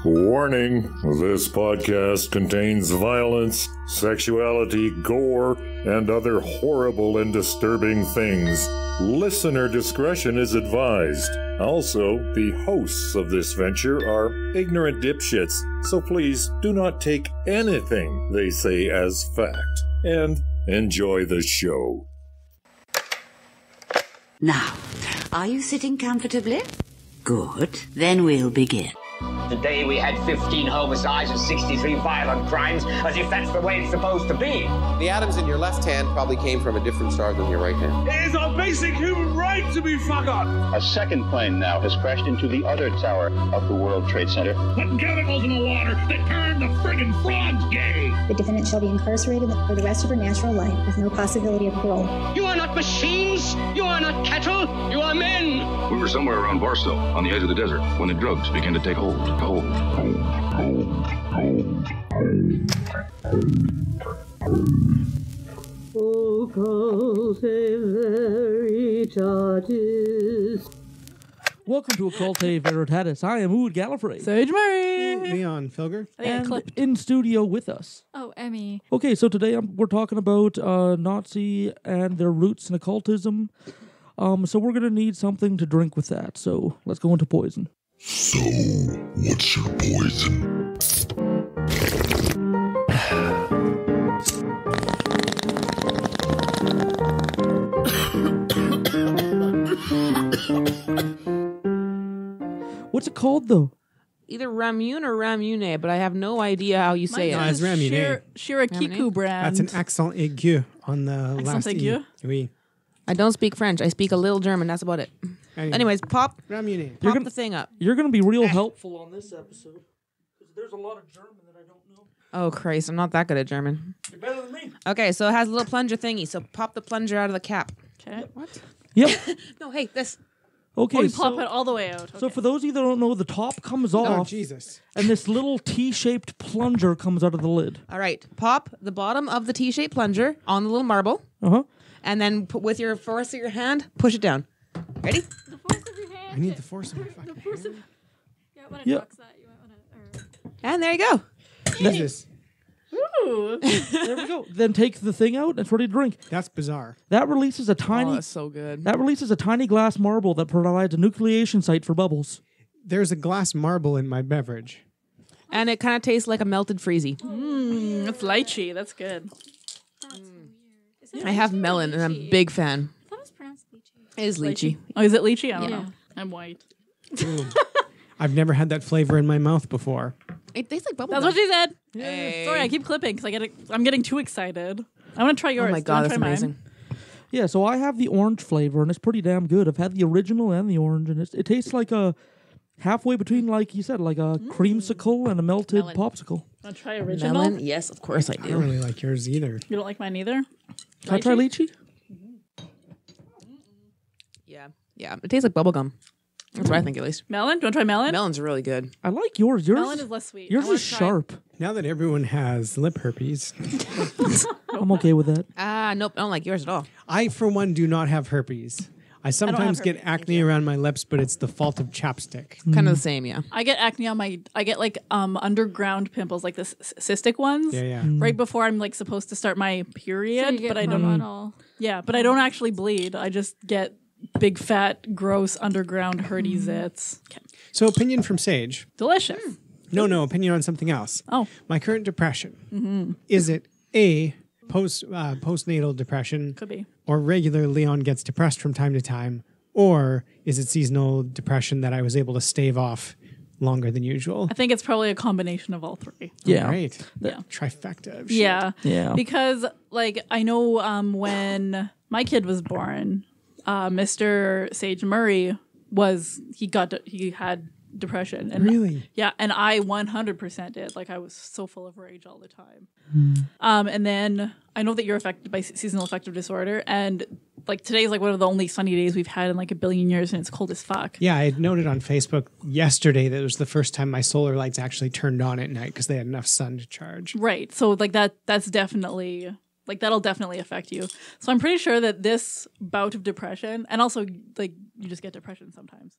Warning, this podcast contains violence, sexuality, gore, and other horrible and disturbing things. Listener discretion is advised. Also, the hosts of this venture are ignorant dipshits, so please do not take anything they say as fact. And enjoy the show. Now, are you sitting comfortably? Good. Then we'll begin. Today we had 15 homicides and 63 violent crimes, as if that's the way it's supposed to be. The atoms in your left hand probably came from a different star than your right hand. It is our basic human right to be fuck up. A second plane now has crashed into the other tower of the World Trade Center. Put chemicals in the water that turn the friggin' frogs gay. The defendant shall be incarcerated for the rest of her natural life with no possibility of parole. You are not machines. You are not cattle. You are men. We were somewhere around Barstow, on the edge of the desert, when the drugs began to take hold. Welcome to Occultism Veritatis. I am Ood Gallifrey. Sage Murray. Leon Filger. And in studio with us. Oh, Emmy. Okay, so today we're talking about Nazi and their roots in occultism. So we're going to need something to drink with that. So let's go into poison. So, what's your poison? What's it called, though? Either Ramune or Ramune, but I have no idea how you say it. It's Ramune. Shirakiku brand. That's an accent aigu on the last aigu? E. Oui. I don't speak French. I speak a little German. That's about it. Anyways, pop Ramune. the thing up. You're going to be real helpful on this episode. Because there's a lot of German that I don't know. Oh, Christ. I'm not that good at German. You're better than me. Okay, so it has a little plunger thingy. So pop the plunger out of the cap. Okay. What? Yep. No, hey, this. Okay, you pop it all the way out. Okay. So for those of you that don't know, the top comes off. Oh, Jesus. And this little T-shaped plunger comes out of the lid. All right. Pop the bottom of the T-shaped plunger on the little marble. Uh-huh. And then with your force of your hand, push it down. Ready? The force of your hand. I need the force of my fucking hand. Yeah, when it knocks that, you might want to... And there you go. Jesus. Ooh. There we go. Then take the thing out and it's ready to drink. That's bizarre. That releases a tiny... Oh, that's so good. That releases a tiny glass marble that provides a nucleation site for bubbles. There's a glass marble in my beverage. And it kind of tastes like a melted freezy. It's lychee. That's good. I have melon, and I'm a big fan. I thought it was pronounced lychee. It is lychee. Oh, is it lychee? I don't know. I'm white. I've never had that flavor in my mouth before. It tastes like bubble That's gum. what she said. Hey. Sorry, I keep clipping because I'm getting too excited. I want to try yours. Oh my God, that's amazing. Yeah, so I have the orange flavor, and it's pretty damn good. I've had the original and the orange, and it tastes like a halfway between, like you said, like a creamsicle and a melted popsicle. Want to try original? Melon? Yes, of course I I do. don't really like yours either. You don't like mine either? Can I try lychee? Yeah. It tastes like bubble gum. That's what I think, at least. Melon? Do you want to try melon? Melon's really good. I like yours. Melon is less sweet. Yours is sharp. Now that everyone has lip herpes, I'm okay with that. Nope, I don't like yours at all. I, for one, do not have herpes. I sometimes get acne around my lips, but it's the fault of chapstick. Kind of the same, yeah. I get acne on I get like underground pimples, like the cystic ones. Yeah. Right before I'm like supposed to start my period, but I don't. Yeah, but I don't actually bleed. I just get big fat, gross underground herdy zits. Okay. So, opinion from Sage. Delicious. No, opinion on something else. Oh. My current depression. Is it A, postnatal depression? Could be. Or regular Leon gets depressed from time to time? Or is it seasonal depression that I was able to stave off longer than usual? I think it's probably a combination of all three. Yeah. Right. Yeah. Trifecta of shit. Yeah. Because like I know when my kid was born, Mr. Sage Murray he had depression. And really? Yeah, and I 100% did. Like I was so full of rage all the time. And then I know that you're affected by seasonal affective disorder, and like today's like one of the only sunny days we've had in like a billion years, and it's cold as fuck. Yeah, I had noted on Facebook yesterday that it was the first time my solar lights actually turned on at night because they had enough sun to charge. Right. So like that's definitely like that'll definitely affect you. So I'm pretty sure that this bout of depression, and also like you just get depression sometimes.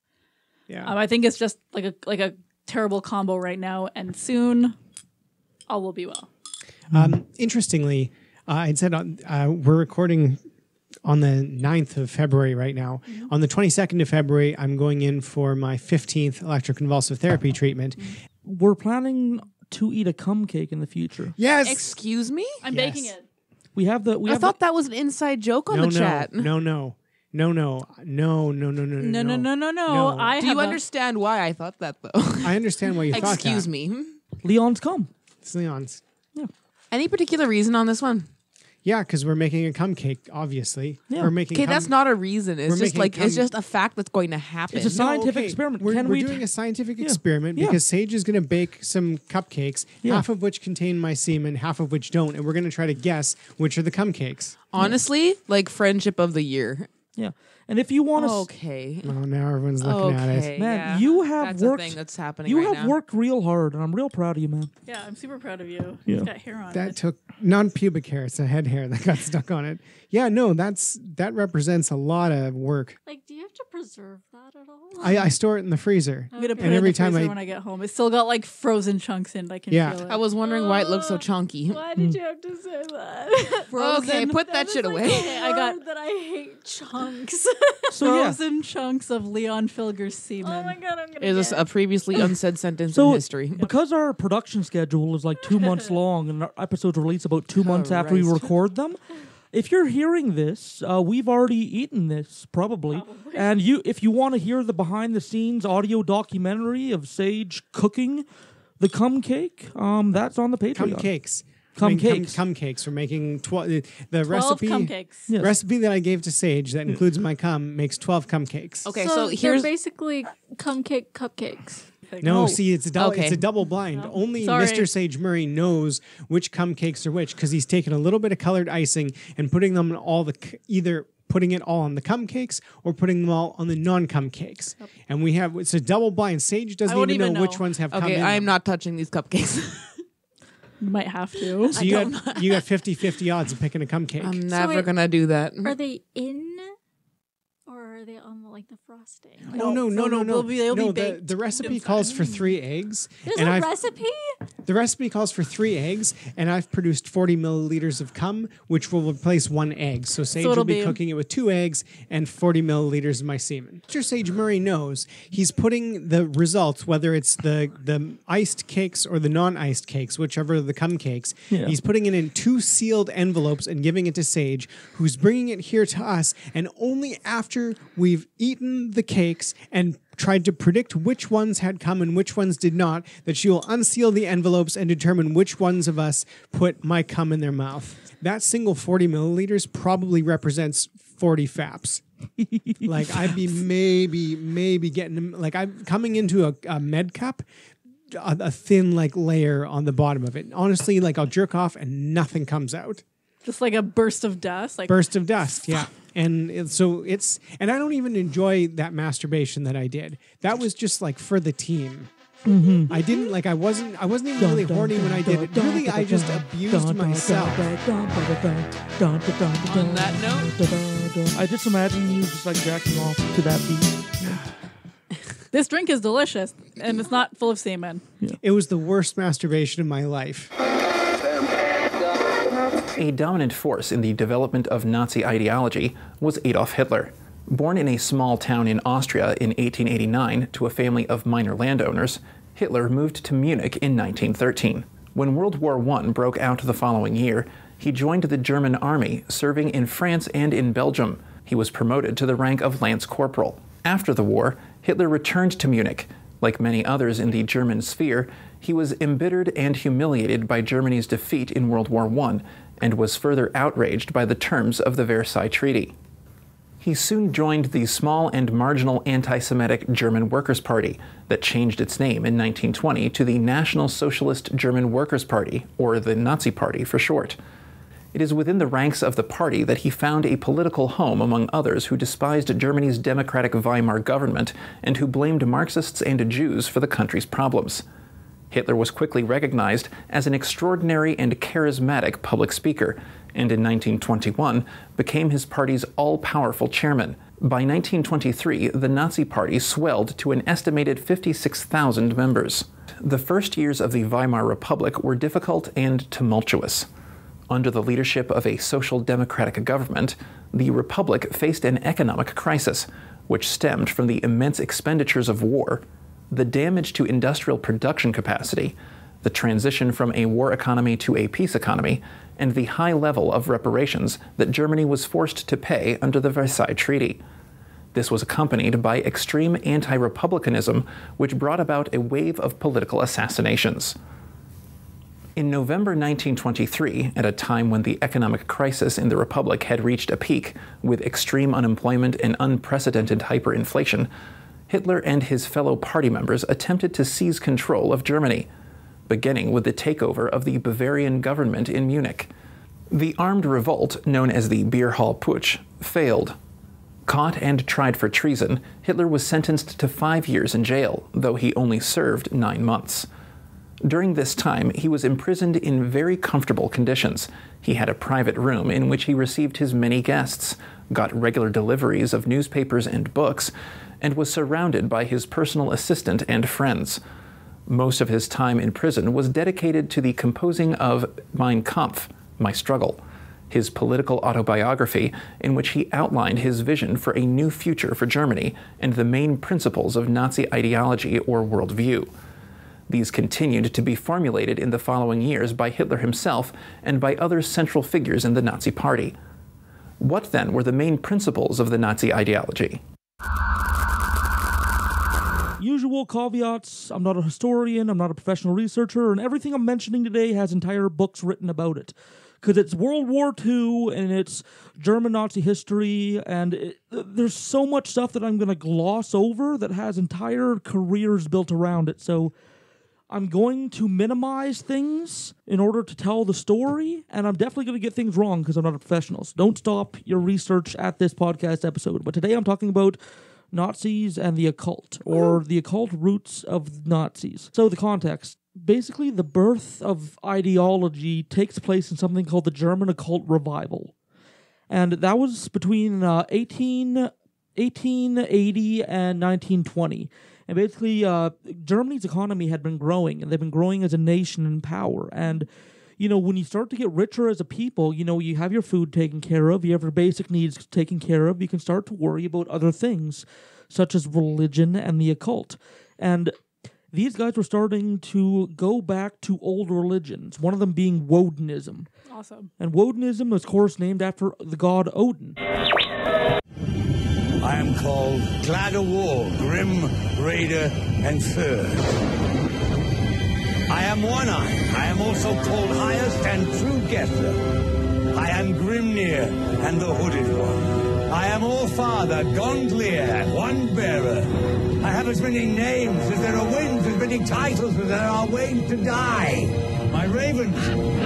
Yeah. I think it's just like a terrible combo right now, and soon all will be well. Interestingly, I'd said we're recording on the 9th of February right now. Mm-hmm. On the 22nd of February, I'm going in for my 15th electroconvulsive therapy treatment. We're planning to eat a cum cake in the future. Yes. Excuse me? I'm baking it. I thought that was an inside joke on the chat. No. No. Do you understand why I thought that, though? I understand why you thought that. Excuse me. Leon's cum. It's Leon's. Yeah. Any particular reason on this one? Yeah, because we're making a cum cake, obviously. Yeah. We're making Okay, that's not a reason. It's just like it's just a fact that's going to happen. It's a scientific experiment. We're doing a scientific experiment because Sage is going to bake some cupcakes, half of which contain my semen, half of which don't, and we're going to try to guess which are the cum cakes. Honestly, like friendship of the year. Yeah. And if you want to... Okay. Oh, now everyone's looking at it. Man, you have worked... That's a thing that's happening You right have now. worked real hard, and I'm real proud of you, man. Yeah, I'm super proud of you. Yeah. You've got hair on That it. took non-pubic hair. It's a head hair that got stuck on it. Yeah, no, that represents a lot of work. Like, do you have to preserve that at all? I store it in the freezer. I'm gonna put and it every in the time freezer when I get home. It's still got like frozen chunks in it. I can feel it. I was wondering why it looked so chunky. Why did you have to say that? Okay, put that shit away. I got that I hate chunks. frozen chunks of Leon Filger's semen. Oh my god, I'm gonna Is this a previously unsaid sentence So, in history? because our production schedule is like 2 months long and our episodes release about 2 months after we record them, if you're hearing this, we've already eaten this, probably. And if you want to hear the behind-the-scenes audio documentary of Sage cooking the cum cake, that's on the Patreon. Cum cakes. Cum cakes. Cum cakes. We're making the 12 recipe. cum cakes. Yes. Recipe that I gave to Sage that includes my cum makes 12 cum cakes. Okay, so so they're here's basically cum cake cupcakes. No, see, it's a double blind. No. Only Sorry. Mr. Sage Murray knows which cum cakes are which because he's taken a little bit of colored icing and putting them on all either putting it all on the cum cakes or putting them all on the non-cum cakes. Yep. And it's a double blind. Sage doesn't even know which ones have cum in them. I'm not touching these cupcakes. You might have to. So you got 50-50 odds of picking a cum cake. I'm never gonna do that. Are they in, or are they on like the frosting? No. They'll be baked The recipe calls for 3 eggs. There's a recipe? The recipe calls for 3 eggs, and I've produced 40 milliliters of cum, which will replace 1 egg. So Sage will be cooking it with 2 eggs and 40 milliliters of my semen. Mr. Sage Murray knows he's putting the results, whether it's the iced cakes or the non-iced cakes, whichever the cum cakes, he's putting it in 2 sealed envelopes and giving it to Sage, who's bringing it here to us, and only after we've eaten the cakes and tried to predict which ones had cum and which ones did not, that she will unseal the envelopes and determine which ones of us put my cum in their mouth. That single 40 milliliters probably represents 40 faps. Like I'd be maybe getting, like I'm coming into a med cup, a thin like layer on the bottom of it. Honestly, like I'll jerk off and nothing comes out. Just like a burst of dust. Burst of dust, yeah. And and I don't even enjoy that masturbation that I did. That was just like for the team. Mm-hmm. I didn't like. I wasn't even really horny when I did it. Really, I just abused myself. On that note, I just imagine you just like jacking off to that beat. This drink is delicious, and it's not full of semen. Yeah. It was the worst masturbation of my life. A dominant force in the development of Nazi ideology was Adolf Hitler. Born in a small town in Austria in 1889 to a family of minor landowners, Hitler moved to Munich in 1913. When World War I broke out the following year, he joined the German army, serving in France and in Belgium. He was promoted to the rank of Lance Corporal. After the war, Hitler returned to Munich. Like many others in the German sphere, he was embittered and humiliated by Germany's defeat in World War I, and was further outraged by the terms of the Versailles Treaty. He soon joined the small and marginal anti-Semitic German Workers' Party that changed its name in 1920 to the National Socialist German Workers' Party, or the Nazi Party for short. It is within the ranks of the party that he found a political home among others who despised Germany's democratic Weimar government and who blamed Marxists and Jews for the country's problems. Hitler was quickly recognized as an extraordinary and charismatic public speaker, and in 1921 became his party's all-powerful chairman, By 1923, the Nazi Party swelled to an estimated 56,000 members. The first years of the Weimar Republic were difficult and tumultuous. Under the leadership of a social democratic government, the Republic faced an economic crisis, which stemmed from the immense expenditures of war, the damage to industrial production capacity, the transition from a war economy to a peace economy, and the high level of reparations that Germany was forced to pay under the Versailles Treaty. This was accompanied by extreme anti-republicanism, which brought about a wave of political assassinations. In November 1923, at a time when the economic crisis in the Republic had reached a peak, with extreme unemployment and unprecedented hyperinflation, Hitler and his fellow party members attempted to seize control of Germany, beginning with the takeover of the Bavarian government in Munich. The armed revolt, known as the Beer Hall Putsch, failed. Caught and tried for treason, Hitler was sentenced to 5 years in jail, though he only served 9 months. During this time, he was imprisoned in very comfortable conditions. He had a private room in which he received his many guests, got regular deliveries of newspapers and books, and was surrounded by his personal assistant and friends. Most of his time in prison was dedicated to the composing of Mein Kampf, My Struggle, his political autobiography in which he outlined his vision for a new future for Germany and the main principles of Nazi ideology or worldview. These continued to be formulated in the following years by Hitler himself and by other central figures in the Nazi Party. What then were the main principles of the Nazi ideology? Usual caveats, I'm not a historian, I'm not a professional researcher, and everything I'm mentioning today has entire books written about it. Because it's World War II, and it's German Nazi history, and there's so much stuff that I'm going to gloss over that has entire careers built around it, so I'm going to minimize things in order to tell the story, and I'm definitely going to get things wrong because I'm not a professional. So don't stop your research at this podcast episode. But today I'm talking about Nazis and the occult, or the occult roots of Nazis. So the context. Basically, the birth of ideology takes place in something called the German Occult Revival. And that was between 1880 and 1920. And basically, Germany's economy had been growing, and they've been growing as a nation in power. And, you know, when you start to get richer as a people, you know, you have your food taken care of, you have your basic needs taken care of, you can start to worry about other things, such as religion and the occult. And these guys were starting to go back to old religions, one of them being Wodinism. Awesome. And Wodinism was, of course, named after the god Odin. I am called Glad of War, Grim, Raider, and Third. I am One-Eye. I am also called Highest and True Guesser. I am Grimnir and the Hooded One. I am All-Father, Gondlier, One Bearer. I have as many names as there are winds, as many titles as there are ways to die. My ravens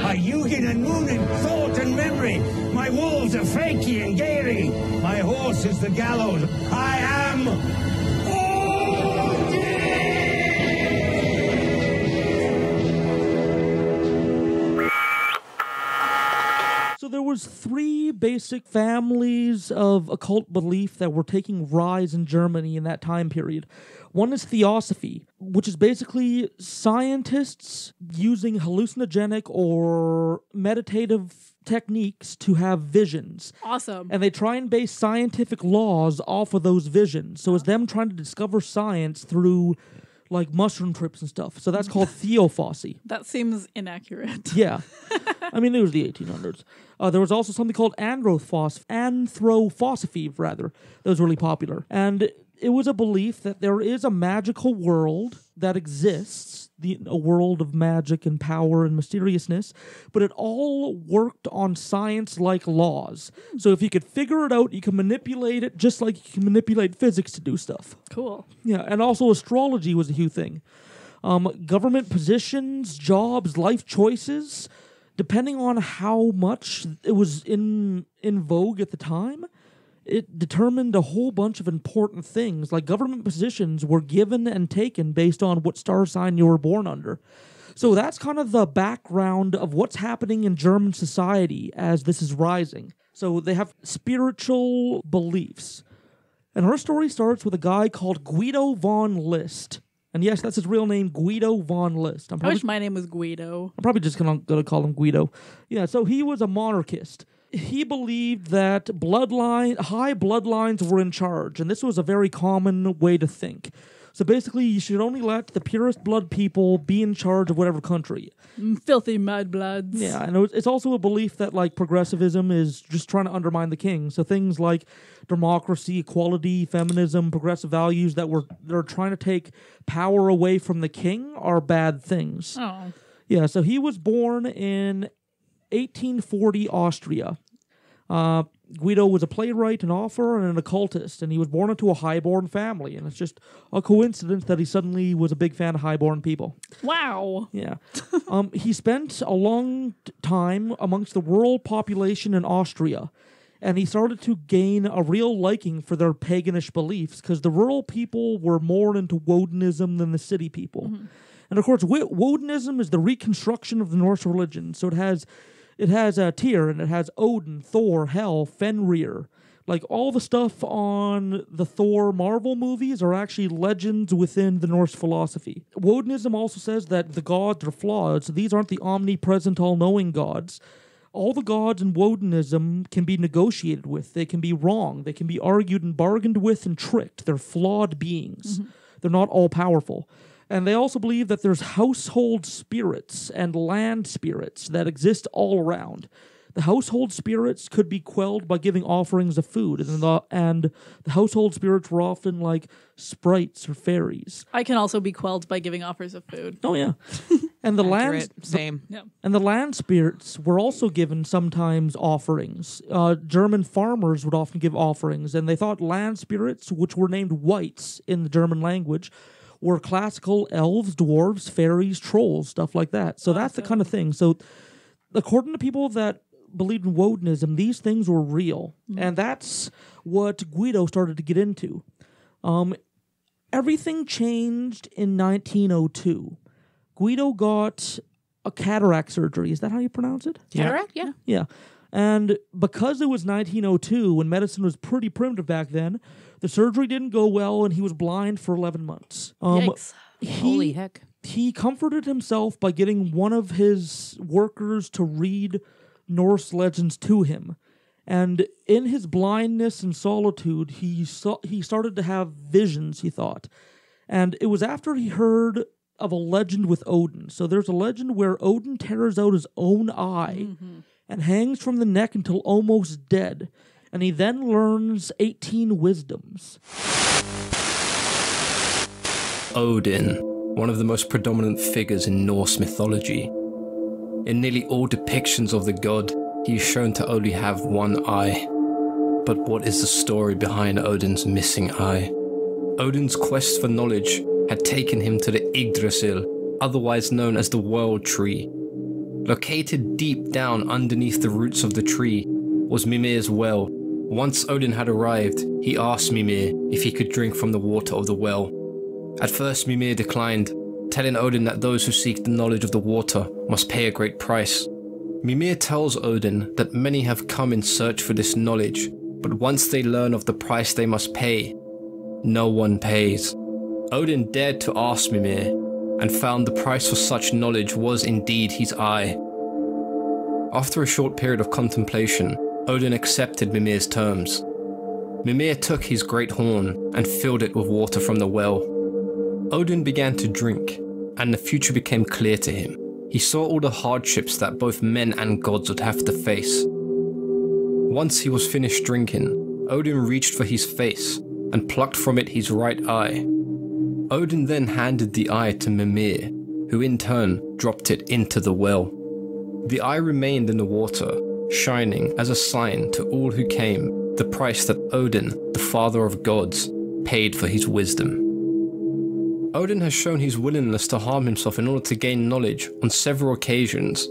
are Hugin and Moonin, thought and memory. My wolves are Fakey and Gary. My horse is the gallows. I am So there was 3 basic families of occult belief that were taking rise in Germany in that time period. One is Theosophy, which is basically scientists using hallucinogenic or meditative techniques to have visions. Awesome. And they try and base scientific laws off of those visions. So it's them trying to discover science through like mushroom trips and stuff. So that's called theophosy. That seems inaccurate. Yeah. I mean, it was the 1800s. There was also something called anthroposophy, rather, that was really popular. And it was a belief that there is a magical world that exists, a world of magic and power and mysteriousness, but it all worked on science-like laws. So if you could figure it out, you can manipulate it just like you can manipulate physics to do stuff. Cool. Yeah, and also astrology was a huge thing. Government positions, jobs, life choices, depending on how much it was in vogue at the time, it determined a whole bunch of important things. Like government positions were given and taken based on what star sign you were born under. So that's kind of the background of what's happening in German society as this is rising. So they have spiritual beliefs. And her story starts with a guy called Guido von List. And yes, that's his real name, Guido von List. I wish my name was Guido. I'm probably just going to call him Guido. Yeah, so he was a monarchist. He believed that high bloodlines were in charge, and this was a very common way to think. So basically, you should only let the purest blood people be in charge of whatever country. Filthy mudbloods. Yeah, and it's also a belief that like progressivism is just trying to undermine the king. So things like democracy, equality, feminism, progressive values they're trying to take power away from the king are bad things. Oh. Yeah, so he was born in 1840 Austria. Guido was a playwright, an author, and an occultist, and he was born into a highborn family, and it's just a coincidence that he suddenly was a big fan of highborn people. Wow. Yeah. He spent a long time amongst the rural population in Austria, and he started to gain a real liking for their paganish beliefs, because the rural people were more into Wodinism than the city people. Mm-hmm. And of course, Wodinism is the reconstruction of the Norse religion, so it has Tyr, and it has Odin, Thor, Hel, Fenrir. Like, all the stuff on the Thor Marvel movies are actually legends within the Norse philosophy. Wodinism also says that the gods are flawed, so these aren't the omnipresent, all-knowing gods. All the gods in Wodinism can be negotiated with. They can be wrong. They can be argued and bargained with and tricked. They're flawed beings. Mm-hmm. They're not all-powerful. And they also believe that there's household spirits and land spirits that exist all around. The household spirits could be quelled by giving offerings of food, and the household spirits were often like sprites or fairies. I can also be quelled by giving offers of food. Oh yeah, and the land and the land spirits were also given sometimes offerings. German farmers would often give offerings, and they thought land spirits, which were named wights in the German language, were classical elves, dwarves, fairies, trolls, stuff like that. So that's the kind of thing. So according to people that believed in Wodinism, these things were real. Mm-hmm. And that's what Guido started to get into. Everything changed in 1902. Guido got a cataract surgery. Is that how you pronounce it? Cataract, yeah. Yeah. And because it was 1902, when medicine was pretty primitive back then, the surgery didn't go well, and he was blind for 11 months. Yikes. Holy heck. He comforted himself by getting one of his workers to read Norse legends to him. And in his blindness and solitude, he started to have visions, he thought. And it was after he heard of a legend with Odin. So there's a legend where Odin tears out his own eye and hangs from the neck until almost dead. And he then learns 18 wisdoms. Odin, one of the most predominant figures in Norse mythology. In nearly all depictions of the god, he is shown to only have one eye. But what is the story behind Odin's missing eye? Odin's quest for knowledge had taken him to the Yggdrasil, otherwise known as the World Tree. Located deep down underneath the roots of the tree was Mimir's well. Once Odin had arrived, he asked Mimir if he could drink from the water of the well. At first Mimir declined, telling Odin that those who seek the knowledge of the water must pay a great price. Mimir tells Odin that many have come in search for this knowledge, but once they learn of the price they must pay, no one pays. Odin dared to ask Mimir, and found the price for such knowledge was indeed his eye. After a short period of contemplation, Odin accepted Mimir's terms. Mimir took his great horn and filled it with water from the well. Odin began to drink, and the future became clear to him. He saw all the hardships that both men and gods would have to face. Once he was finished drinking, Odin reached for his face and plucked from it his right eye. Odin then handed the eye to Mimir, who in turn dropped it into the well. The eye remained in the water, shining as a sign to all who came the price that Odin, the father of gods, paid for his wisdom. Odin has shown his willingness to harm himself in order to gain knowledge on several occasions.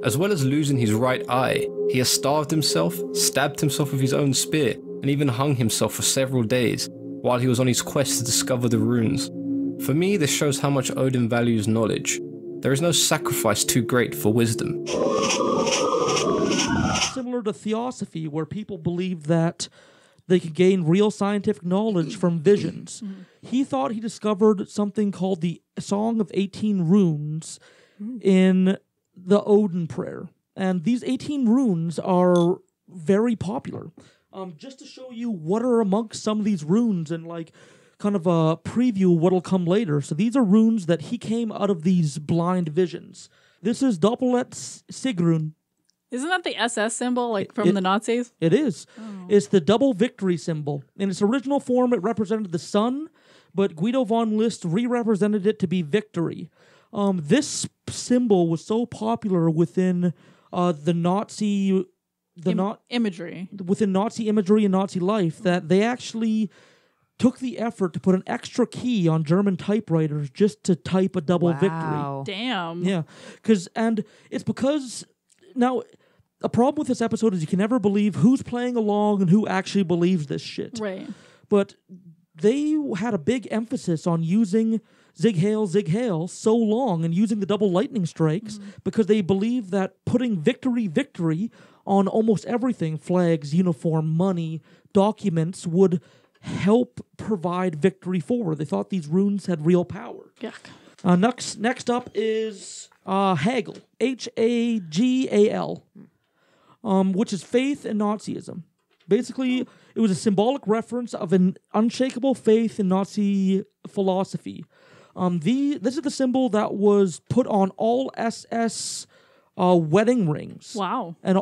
As well as losing his right eye, he has starved himself, stabbed himself with his own spear, and even hung himself for several days while he was on his quest to discover the runes. For me, this shows how much Odin values knowledge. There is no sacrifice too great for wisdom. Similar to Theosophy, where people believe that they could gain real scientific knowledge from visions. He thought he discovered something called the Song of 18 Runes in the Odin prayer. And these 18 runes are very popular. Just to show you what are amongst some of these runes and like kind of a preview of what'll come later. So these are runes that he came out of these blind visions. This is Doppelett Sigrun. Isn't that the SS symbol, like from the Nazis? It is. Oh. It's the double victory symbol. In its original form, it represented the sun, but Guido von List re-represented it to be victory. This symbol was so popular within the Nazi... imagery. Within Nazi imagery and Nazi life, that they actually took the effort to put an extra key on German typewriters just to type a double victory. Damn. Yeah. It's because... Now, a problem with this episode is you can never believe who's playing along and who actually believes this shit. Right. But they had a big emphasis on using Zig Heil so long and using the double lightning strikes because they believed that putting victory on almost everything, flags, uniform, money, documents, would help provide victory forward. They thought these runes had real power. Yuck. Next up is Hagel, Hagal, which is faith in Nazism. Basically, it was a symbolic reference of an unshakable faith in Nazi philosophy. This is the symbol that was put on all SS wedding rings. Wow. And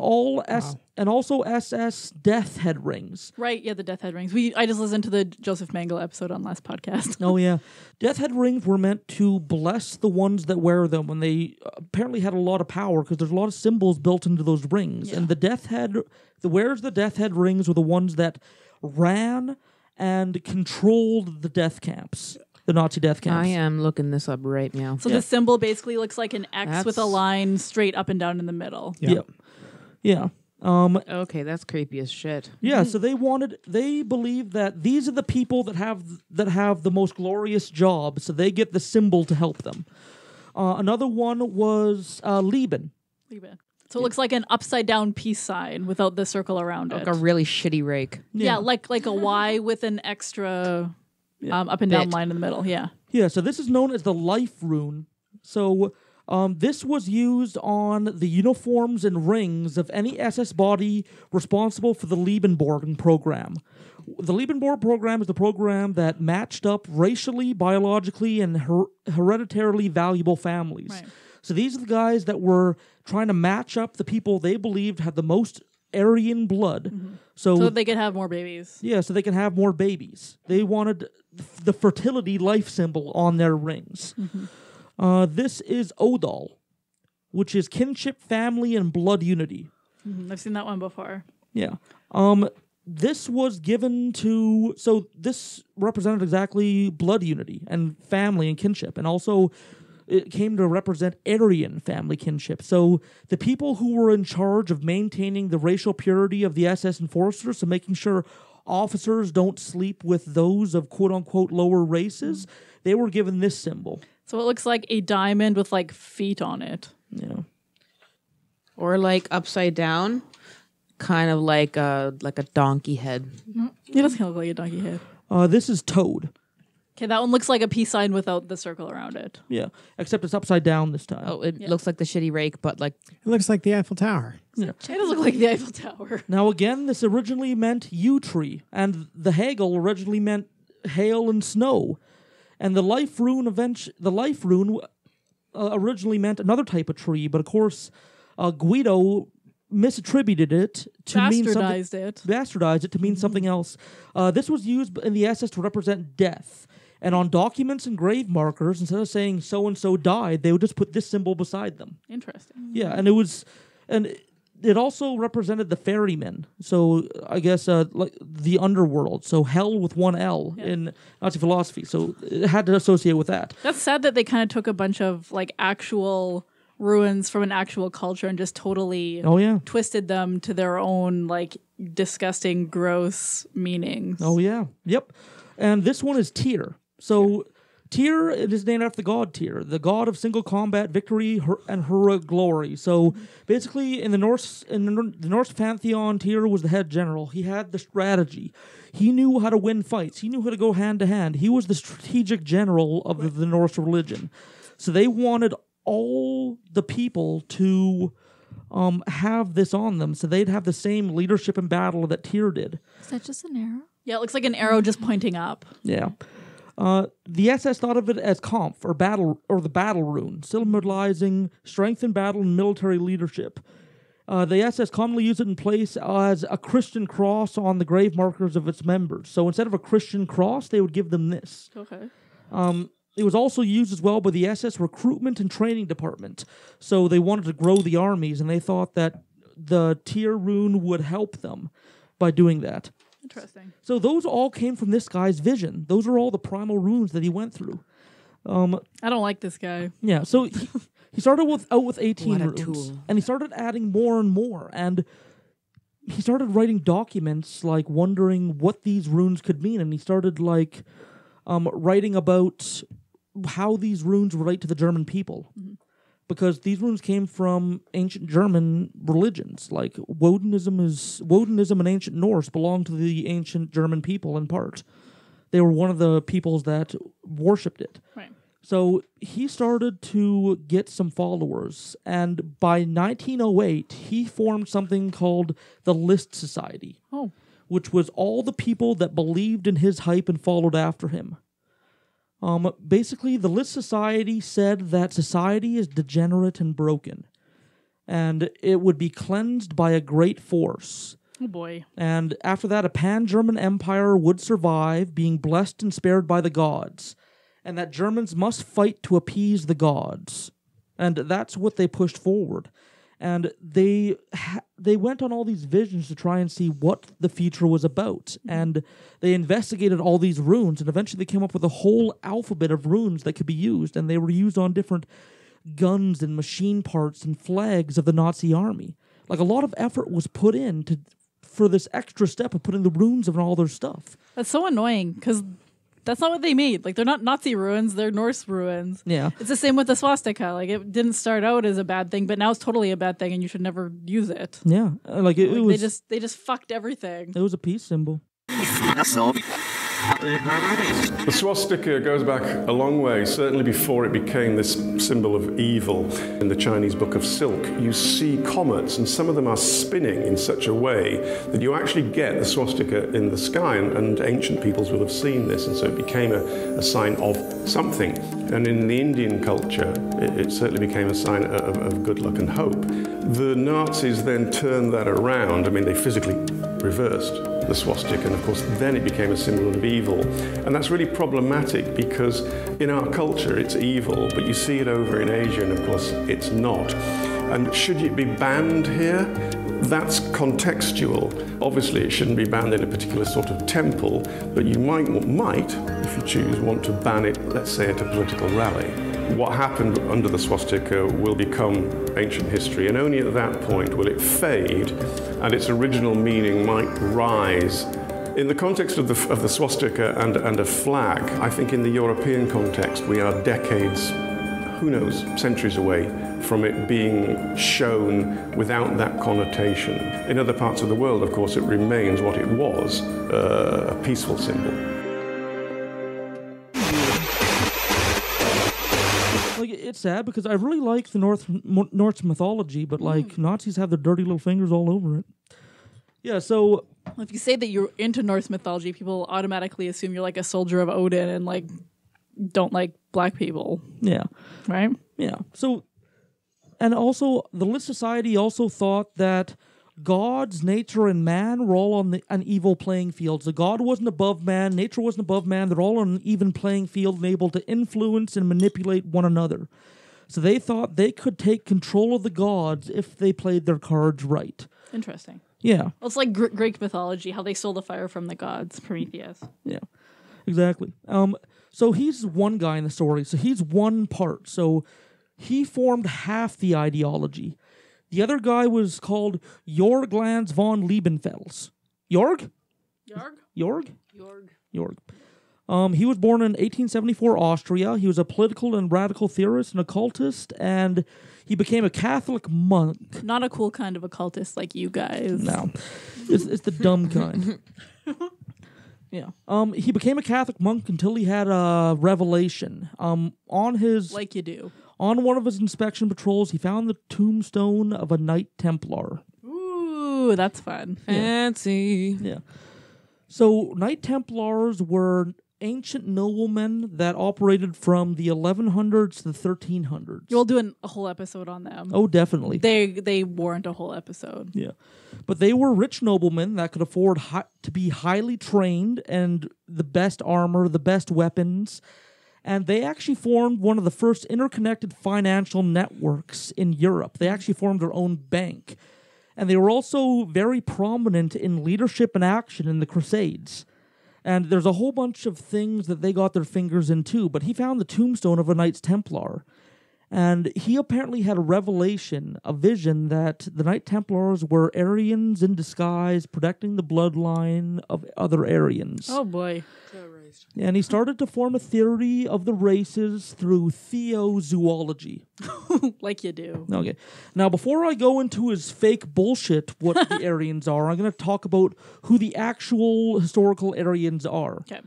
and also SS death head rings. Right, yeah, the death head rings. I just listened to the Joseph Mengele episode on last podcast. Oh, yeah. Death head rings were meant to bless the ones that wear them, and they apparently had a lot of power because there's a lot of symbols built into those rings. Yeah. And the wearers of the death head rings were the ones that ran and controlled the death camps. The Nazi death camps. I am looking this up right now. So the symbol basically looks like an X with a line straight up and down in the middle. Yep. Yeah. Okay, that's creepy as shit. Yeah, so they believe that these are the people that have the most glorious job, so they get the symbol to help them. Another one was Lieben. So it looks like an upside down peace sign without the circle around it. Like a really shitty rake. Yeah, like a Y with an extra up and down line in the middle. Yeah. Yeah, so this is known as the life rune. So this was used on the uniforms and rings of any SS body responsible for the Liebenborn program. The Liebenborn program is the program that matched up racially, biologically, and hereditarily valuable families. Right. So these are the guys that were trying to match up the people they believed had the most Aryan blood. So that they could have more babies. Yeah, so they can have more babies. They wanted the fertility life symbol on their rings. This is Odal, which is kinship, family, and blood unity. I've seen that one before. Yeah. This was given to... So this represented exactly blood unity and family and kinship. And also it came to represent Aryan family kinship. So the people who were in charge of maintaining the racial purity of the SS enforcers, so making sure officers don't sleep with those of quote-unquote lower races, they were given this symbol. So it looks like a diamond with like feet on it. Yeah. Or like upside down, kind of like a donkey head. It does kind of look like a donkey head. This is Toad. Okay, that one looks like a peace sign without the circle around it. Yeah, except it's upside down this time. Oh, it looks like the shitty rake, but like... It looks like the Eiffel Tower. Yeah. It does look like the Eiffel Tower. Now again, this originally meant yew tree, and the Hagel originally meant hail and snow. And the life rune originally meant another type of tree, but of course, Guido misattributed it to mean something. Bastardized it to mean something else. This was used in the SS to represent death. And on documents and grave markers, instead of saying so-and-so died, they would just put this symbol beside them. Interesting. Yeah, and it also represented the ferrymen. So I guess like the underworld. So hell with one L in Nazi philosophy. So it had to associate with that. That's sad that they kind of took a bunch of like actual ruins from an actual culture and just totally twisted them to their own like disgusting, gross meanings. Oh yeah. Yep. And this one is Tyr. So Tyr, it is named after the god Tyr, the god of single combat, victory, and heroic glory. So basically, in the Norse pantheon, Tyr was the head general. He had the strategy. He knew how to win fights. He knew how to go hand to hand. He was the strategic general of the Norse religion. So they wanted all the people to have this on them, so they'd have the same leadership in battle that Tyr did. Is that just an arrow? Yeah, it looks like an arrow just pointing up. Yeah. The SS thought of it as Kampf, or the battle rune, symbolizing strength in battle and military leadership. The SS commonly used it in place as a Christian cross on the grave markers of its members. So instead of a Christian cross, they would give them this. Okay. It was also used as well by the SS recruitment and training department. So they wanted to grow the armies, and they thought that the Tyr rune would help them by doing that. Interesting. So those all came from this guy's vision. Those are all the primal runes that he went through. I don't like this guy. Yeah, so he started out with 18 What a runes, tool. and he started adding more and more, and he started writing documents, like wondering what these runes could mean, and he started like writing about how these runes relate to the German people. Mm-hmm. Because these runes came from ancient German religions, like Wodenism and ancient Norse belonged to the ancient German people in part. They were one of the peoples that worshipped it. Right. So he started to get some followers, and by 1908, he formed something called the List Society, which was all the people that believed in his hype and followed after him. Basically, the List Society said that society is degenerate and broken, and it would be cleansed by a great force. Oh boy. And after that, a pan-German empire would survive, being blessed and spared by the gods, and that Germans must fight to appease the gods. And that's what they pushed forward. And they went on all these visions to try and see what the future was about. And they investigated all these runes, and eventually they came up with a whole alphabet of runes that could be used, and they were used on different guns and machine parts and flags of the Nazi army. Like, a lot of effort was put in for this extra step of putting the runes on all their stuff. That's so annoying, because that's not what they made. Like, they're not Nazi ruins, they're Norse ruins. Yeah. It's the same with the swastika. Like, it didn't start out as a bad thing, but now it's totally a bad thing and you should never use it. Yeah. It was... They just fucked everything. It was a peace symbol. The swastika goes back a long way, certainly before it became this symbol of evil. In the Chinese Book of Silk, you see comets, and some of them are spinning in such a way that you actually get the swastika in the sky, and ancient peoples will have seen this, and so it became a sign of something. And in the Indian culture, it certainly became a sign of good luck and hope. The Nazis then turned that around. I mean, they physically reversed the swastika, and of course then it became a symbol of evil. And that's really problematic because in our culture it's evil, but you see it over in Asia and of course it's not. And should it be banned here? That's contextual. Obviously it shouldn't be banned in a particular sort of temple, but you might, if you choose, want to ban it, let's say, at a political rally. What happened under the swastika will become ancient history, and only at that point will it fade and its original meaning might rise. In the context of the swastika and a flag, I think in the European context we are decades, who knows, centuries away from it being shown without that connotation. In other parts of the world, of course, it remains what it was, a peaceful symbol. Like, it's sad because I really like the Norse mythology, but like Nazis have their dirty little fingers all over it. Yeah, so Well, if you say that you're into Norse mythology, people automatically assume you're like a soldier of Odin and like don't like black people. Yeah. Right? Yeah. So, and also the List Society also thought that God's nature and man were all on an even playing field. So God wasn't above man, nature wasn't above man. They're all on an even playing field and able to influence and manipulate one another. So they thought they could take control of the gods if they played their cards right. Interesting. Yeah. Well, it's like Greek mythology, how they stole the fire from the gods, Prometheus. Yeah, exactly. So he's one guy in the story. So he's one part. So he formed half the ideology. The other guy was called Jorg Lanz von Liebenfels. Jorg? Jorg? Jorg? Jorg. Jorg. He was born in 1874 Austria. He was a political and radical theorist and occultist, and he became a Catholic monk. Not a cool kind of occultist like you guys. No. It's the dumb kind. Yeah. He became a Catholic monk until he had a revelation. On his... Like you do. On one of his inspection patrols, he found the tombstone of a Knight Templar. Ooh, that's fun. Fancy. Yeah. So, Knight Templars were ancient noblemen that operated from the 1100s to the 1300s. You'll do a whole episode on them. Oh, definitely. They warrant a whole episode. Yeah. But they were rich noblemen that could afford to be highly trained and the best armor, the best weapons. And they actually formed one of the first interconnected financial networks in Europe. They actually formed their own bank. And they were also very prominent in leadership and action in the Crusades. And there's a whole bunch of things that they got their fingers into, but he found the tombstone of a Knights Templar. And he apparently had a revelation, a vision, that the Knight Templars were Aryans in disguise, protecting the bloodline of other Aryans. Oh, boy. And he started to form a theory of the races through theozoology. Like you do. Okay. Now, before I go into his fake bullshit, what the Aryans are, I'm going to talk about who the actual historical Aryans are. Okay.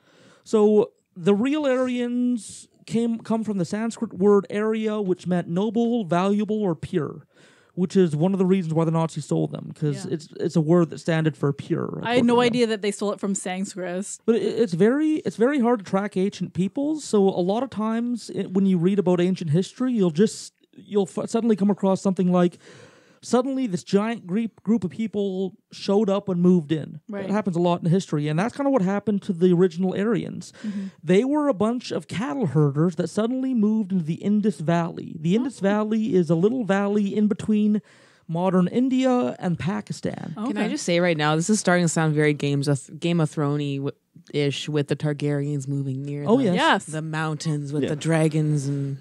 So, the real Aryans come from the Sanskrit word Arya, which meant noble, valuable, or pure, which is one of the reasons why the Nazis stole them, because it's a word that standed for pure. I had no idea that they stole it from Sanskrit. But it's very hard to track ancient peoples. So a lot of times when you read about ancient history, you'll suddenly come across something like, suddenly this giant group of people showed up and moved in. Right. That happens a lot in history, and that's kind of what happened to the original Aryans. Mm-hmm. They were a bunch of cattle herders that suddenly moved into the Indus Valley. The Indus Valley is a little valley in between modern India and Pakistan. Okay. Can I just say right now, this is starting to sound very Game of Thrones-ish with the Targaryens moving near the mountains with the dragons. And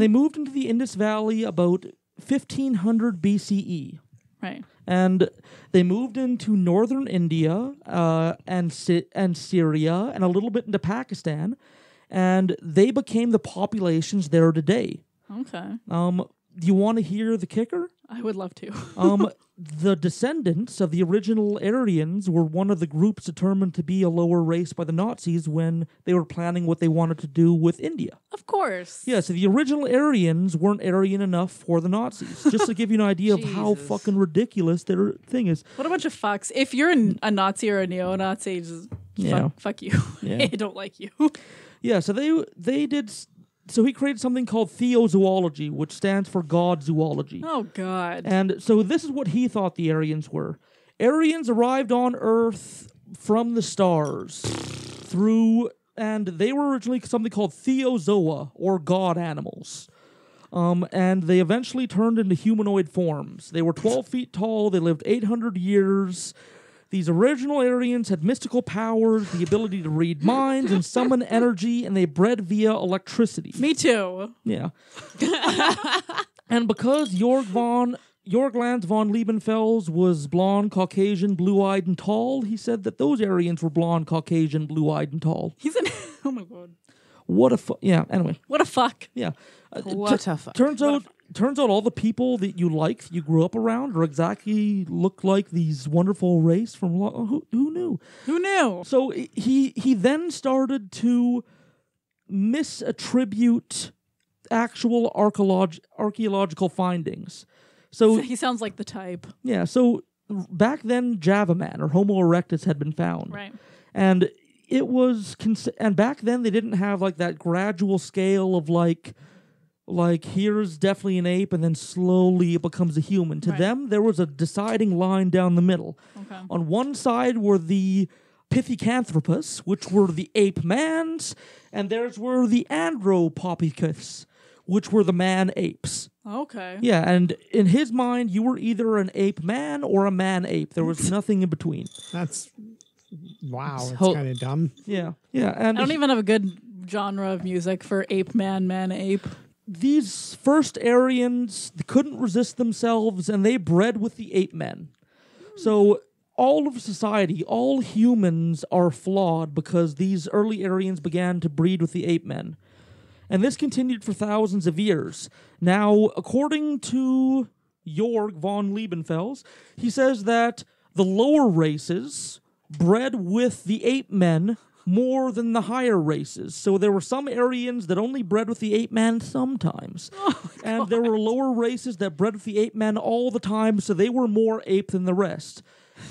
they moved into the Indus Valley about 1500 BCE. Right. And they moved into northern India and Syria and a little bit into Pakistan. And they became the populations there today. Okay. Do you want to hear the kicker? I would love to. The descendants of the original Aryans were one of the groups determined to be a lower race by the Nazis when they were planning what they wanted to do with India. Of course. Yeah, so the original Aryans weren't Aryan enough for the Nazis. Just to give you an idea of how fucking ridiculous their thing is. What a bunch of fucks. If you're a Nazi or a neo-Nazi, just fuck you. Yeah. I don't like you. Yeah, so they did... So he created something called theozoology, which stands for God zoology. Oh, God. And so this is what he thought the Aryans were. Aryans arrived on Earth from the stars and they were originally something called theozoa, or god animals. And they eventually turned into humanoid forms. They were 12 feet tall. They lived 800 years. These original Aryans had mystical powers, the ability to read minds and summon energy, and they bred via electricity. Me too. Yeah. And because Jorg Lanz von Liebenfels was blonde, Caucasian, blue-eyed, and tall, he said that those Aryans were blonde, Caucasian, blue-eyed, and tall. Oh my God. What a fuck. Yeah, anyway. What a fuck. Yeah. What a fuck. Turns out all the people that you grew up around, look like these wonderful race from... Who knew? Who knew? So he then started to misattribute actual archaeological findings. So he sounds like the type. Yeah, so back then Java Man or Homo erectus had been found. Right. And it was... and back then they didn't have like that gradual scale of like here's definitely an ape and then slowly it becomes a human. To them, there was a deciding line down the middle. Okay. On one side were the Pithecanthropus, which were the ape mans, and theirs were the Andropithecus, which were the man apes. Okay. Yeah, and in his mind, you were either an ape man or a man ape. There was nothing in between. That's kind of dumb. Yeah, yeah. And I don't even have a good genre of music for ape man, man ape. These first Aryans couldn't resist themselves, and they bred with the ape men. So all of society, all humans are flawed because these early Aryans began to breed with the ape men. And this continued for thousands of years. Now, according to Jorg von Liebenfels, he says that the lower races bred with the ape men more than the higher races. So there were some Aryans that only bred with the ape man sometimes. And there were lower races that bred with the ape men all the time, so they were more ape than the rest.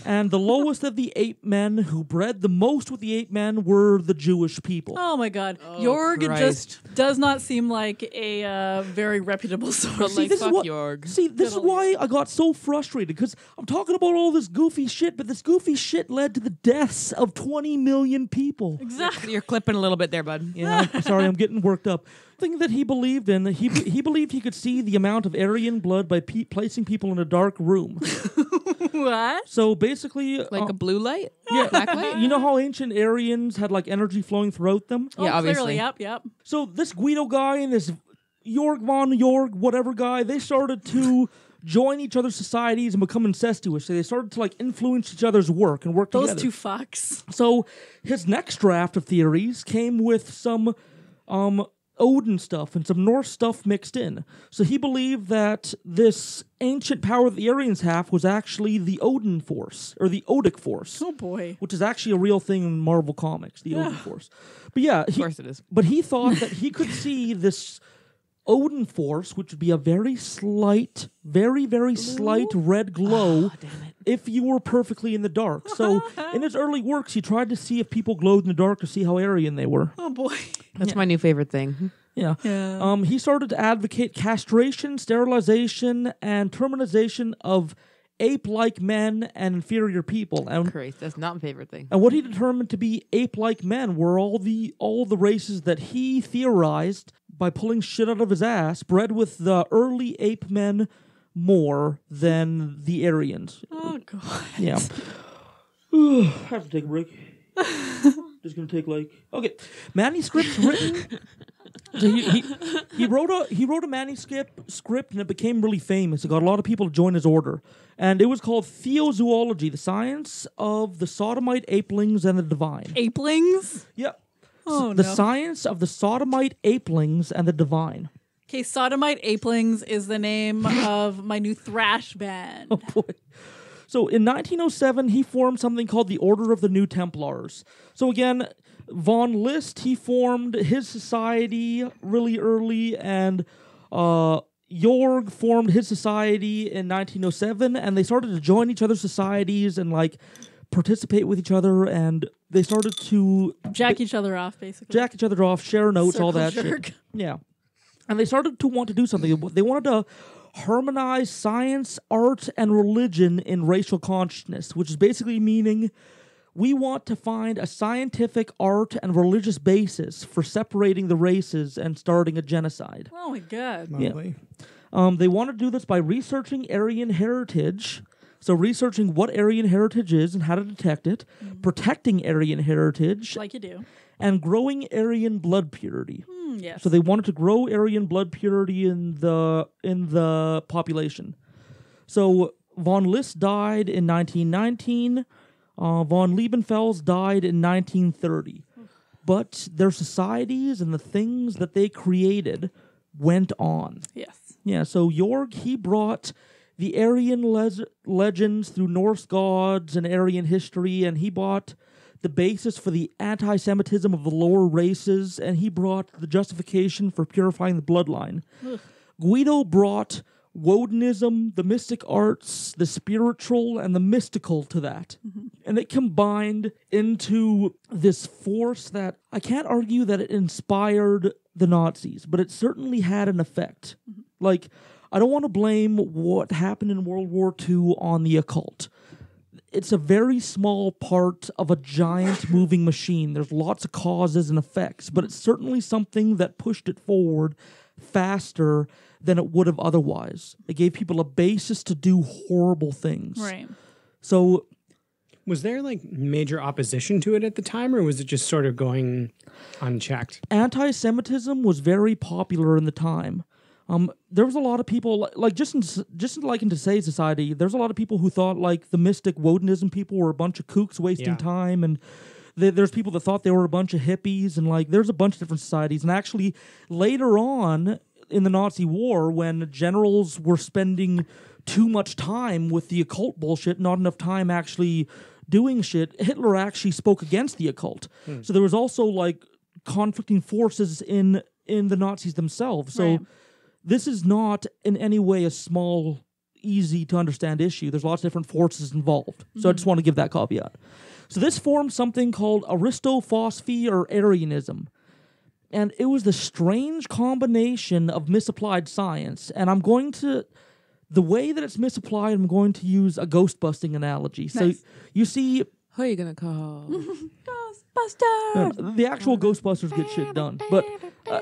And the lowest of the ape men who bred the most with the ape men were the Jewish people. Oh my God. Jorg just does not seem like a very reputable source. See, this is why I got so frustrated, because I'm talking about all this goofy shit, but this goofy shit led to the deaths of 20 million people. Exactly. You're clipping a little bit there, bud. Yeah, sorry, I'm getting worked up. Thing that he believed in, he believed he could see the amount of Aryan blood by placing people in a dark room. What? So basically, like a blue light, black light. You know how ancient Aryans had like energy flowing throughout them? Yeah, obviously. Clearly, yep. So this Guido guy and this Jorg von Jorg, whatever guy, they started to join each other's societies and become incestuous. So they started to like influence each other's work and work together. Those two fucks. So his next draft of theories came with some Odin stuff and some Norse stuff mixed in. So he believed that this ancient power that the Aryans have was actually the Odin force, or the Odic force. Oh boy. Which is actually a real thing in Marvel Comics, the Odin force. But yeah, of course it is. But he thought that he could see this Odin force, which would be a very slight, very, very slight red glow if you were perfectly in the dark. So in his early works, he tried to see if people glowed in the dark to see how Aryan they were. Oh boy. That's my new favorite thing. Yeah. He started to advocate castration, sterilization, and terminization of ape-like men and inferior people. And Christ, that's not my favorite thing. And what he determined to be ape-like men were all the races that he theorized by pulling shit out of his ass, bred with the early ape men more than the Aryans. Oh god. Yeah. I have to take a break. Just gonna take manuscripts written. So he wrote a manuscript and it became really famous. It got a lot of people to join his order, and it was called Theozoology, the science of the sodomite apelings and the divine. Apelings? Yeah. Oh, the science of the sodomite apelings and the divine. Okay, Sodomite Apelings is the name of my new thrash band. Oh boy. So in 1907, he formed something called the Order of the New Templars. So again, von List, he formed his society really early, and Jorg formed his society in 1907, and they started to join each other's societies and like participate with each other, and they started to jack each other off, basically. Jack each other off, share notes, Circle all that jerk. shit. Yeah. And they started to want to do something. They wanted to harmonize science, art, and religion in racial consciousness, which is basically meaning we want to find a scientific, art, and religious basis for separating the races and starting a genocide. Oh my god. Lovely. Yeah. They want to do this by researching Aryan heritage. So researching what Aryan heritage is and how to detect it, protecting Aryan heritage. Like you do. And growing Aryan blood purity. Yes. So they wanted to grow Aryan blood purity in the population. So von List died in 1919. Von Liebenfels died in 1930. But their societies and the things that they created went on. Yes. Yeah, so Jorg, he brought the Aryan legends through Norse gods and Aryan history, and he brought the basis for the anti-Semitism of the lower races, and he brought the justification for purifying the bloodline. Ugh. Guido brought Wodinism, the mystic arts, the spiritual, and the mystical to that. Mm-hmm. And it combined into this force that I can't argue that it inspired the Nazis, but it certainly had an effect. Mm-hmm. Like, I don't want to blame what happened in World War II on the occult. It's a very small part of a giant moving machine. There's lots of causes and effects, but it's certainly something that pushed it forward faster than it would have otherwise. It gave people a basis to do horrible things. Right. So, was there like major opposition to it at the time, or was it just sort of going unchecked? Anti-Semitism was very popular in the time. There was a lot of people, like just like in today's society, there's a lot of people who thought like the mystic Wodenism people were a bunch of kooks wasting time, and there's people that thought they were a bunch of hippies, and like there's a bunch of different societies. And actually, later on in the Nazi war, when generals were spending too much time with the occult bullshit, not enough time actually doing shit, Hitler actually spoke against the occult. So there was also like conflicting forces in the Nazis themselves. So this is not in any way a small, easy to understand issue. There's lots of different forces involved. So I just want to give that caveat. So this formed something called Aristophosophy or Arianism. And it was the strange combination of misapplied science. And the way that it's misapplied, I'm going to use a ghost busting analogy. Nice. So you see... Who are you going to call? Ghostbusters! The actual Ghostbusters get shit done. But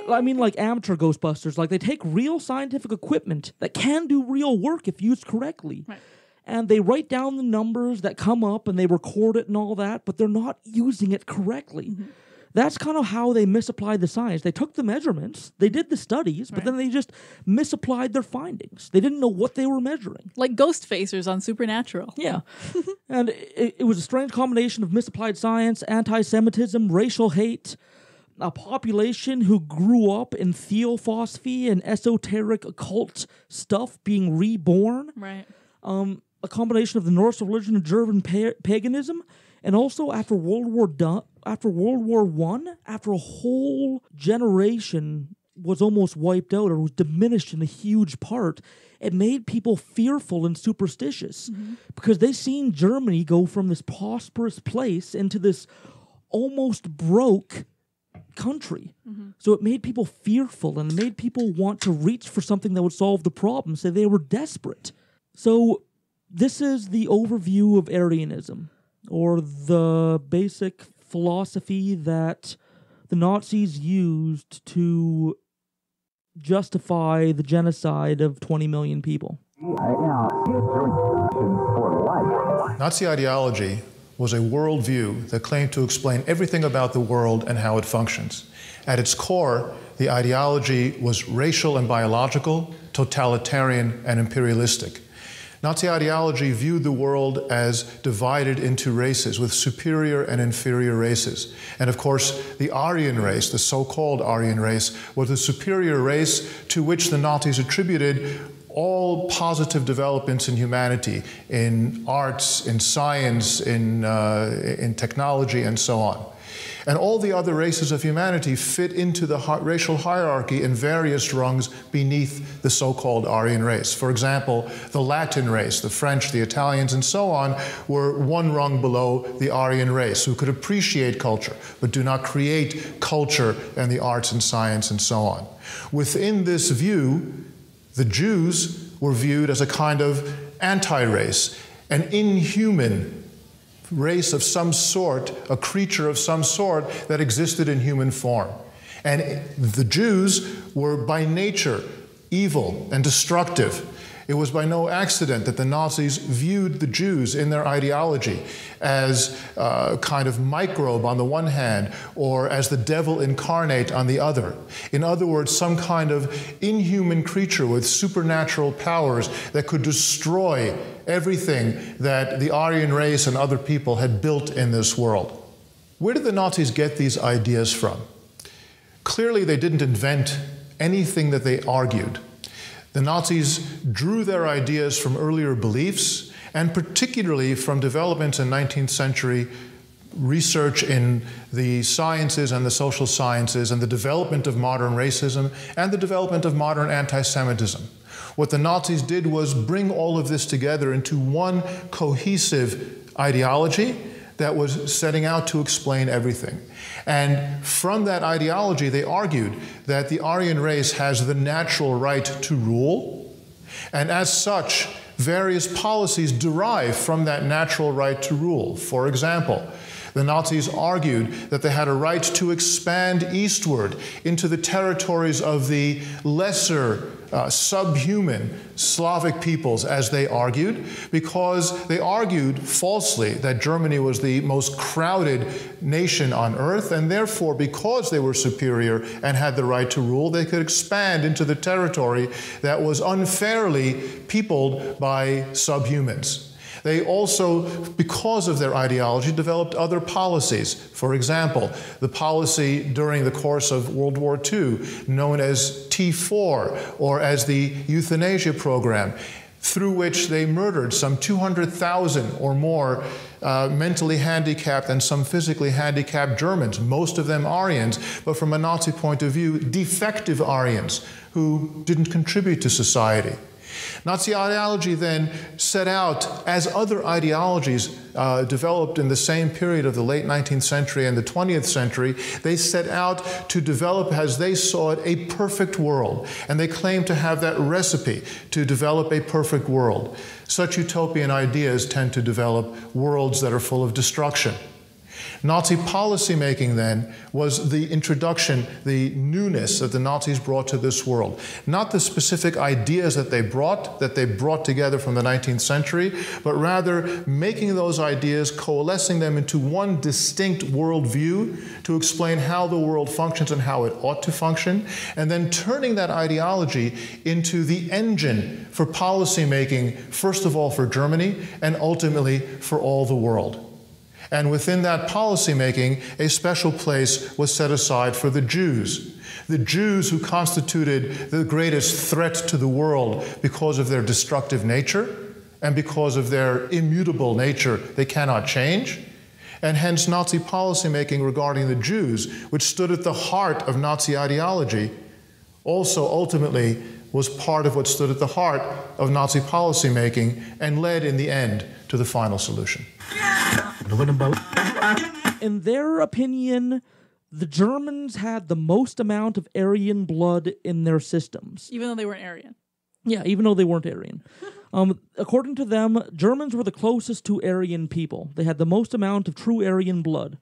I mean like amateur Ghostbusters. Like they take real scientific equipment that can do real work if used correctly. Right. And they write down the numbers that come up and they record it and all that, but they're not using it correctly. Mm-hmm. That's kind of how they misapplied the science. They took the measurements, they did the studies, but then they just misapplied their findings. They didn't know what they were measuring. Like ghost facers on Supernatural. Yeah. And it was a strange combination of misapplied science, anti-Semitism, racial hate, a population who grew up in theophosophy and esoteric occult stuff being reborn. Right. A combination of the Norse religion and German paganism. And also after World War I, after a whole generation was almost wiped out or was diminished in a huge part, it made people fearful and superstitious because they seen Germany go from this prosperous place into this almost broke country. So it made people fearful and made people want to reach for something that would solve the problem. So they were desperate. So this is the overview of Arianism, or the basic philosophy that the Nazis used to justify the genocide of 20 million people. Nazi ideology was a worldview that claimed to explain everything about the world and how it functions. At its core, the ideology was racial and biological, totalitarian and imperialistic. Nazi ideology viewed the world as divided into races, with superior and inferior races. And of course, the Aryan race, the so-called Aryan race, was the superior race to which the Nazis attributed all positive developments in humanity, in arts, in science, in technology, and so on. And all the other races of humanity fit into the racial hierarchy in various rungs beneath the so-called Aryan race. For example, the Latin race, the French, the Italians, and so on, were one rung below the Aryan race, who could appreciate culture, but do not create culture and the arts and science and so on. Within this view, the Jews were viewed as a kind of anti-race, an inhuman race of some sort, a creature of some sort that existed in human form. And the Jews were by nature evil and destructive. It was by no accident that the Nazis viewed the Jews in their ideology as a kind of microbe on the one hand, or as the devil incarnate on the other. In other words, some kind of inhuman creature with supernatural powers that could destroy everything that the Aryan race and other people had built in this world. Where did the Nazis get these ideas from? Clearly, they didn't invent anything that they argued. The Nazis drew their ideas from earlier beliefs, and particularly from developments in 19th century research in the sciences and the social sciences, and the development of modern racism, and the development of modern anti-Semitism. What the Nazis did was bring all of this together into one cohesive ideology that was setting out to explain everything. And from that ideology, they argued that the Aryan race has the natural right to rule, and as such, various policies derive from that natural right to rule. For example, The Nazis argued that they had a right to expand eastward into the territories of the lesser subhuman Slavic peoples, as they argued, because they argued falsely that Germany was the most crowded nation on earth, and therefore, because they were superior and had the right to rule, they could expand into the territory that was unfairly peopled by subhumans. They also, because of their ideology, developed other policies. For example, the policy during the course of World War II, known as T4, or as the euthanasia program, through which they murdered some 200,000 or more mentally handicapped and some physically handicapped Germans, most of them Aryans, but from a Nazi point of view, defective Aryans who didn't contribute to society. Nazi ideology then set out, as other ideologies developed in the same period of the late 19th century and the 20th century, they set out to develop, as they saw it, a perfect world. And they claimed to have that recipe to develop a perfect world. Such utopian ideas tend to develop worlds that are full of destruction. Nazi policymaking then was the introduction, the newness that the Nazis brought to this world. Not the specific ideas that they brought together from the 19th century, but rather making those ideas, coalescing them into one distinct worldview to explain how the world functions and how it ought to function, and then turning that ideology into the engine for policymaking, first of all for Germany, and ultimately for all the world. And within that policymaking, a special place was set aside for the Jews. The Jews who constituted the greatest threat to the world because of their destructive nature and because of their immutable nature, they cannot change. And hence Nazi policymaking regarding the Jews, which stood at the heart of Nazi ideology, also ultimately was part of what stood at the heart of Nazi policymaking and led in the end to the final solution. In their opinion, the Germans had the most amount of Aryan blood in their systems. Even though they weren't Aryan. Yeah, even though they weren't Aryan. According to them, Germans were the closest to Aryan people. They had the most amount of true Aryan blood.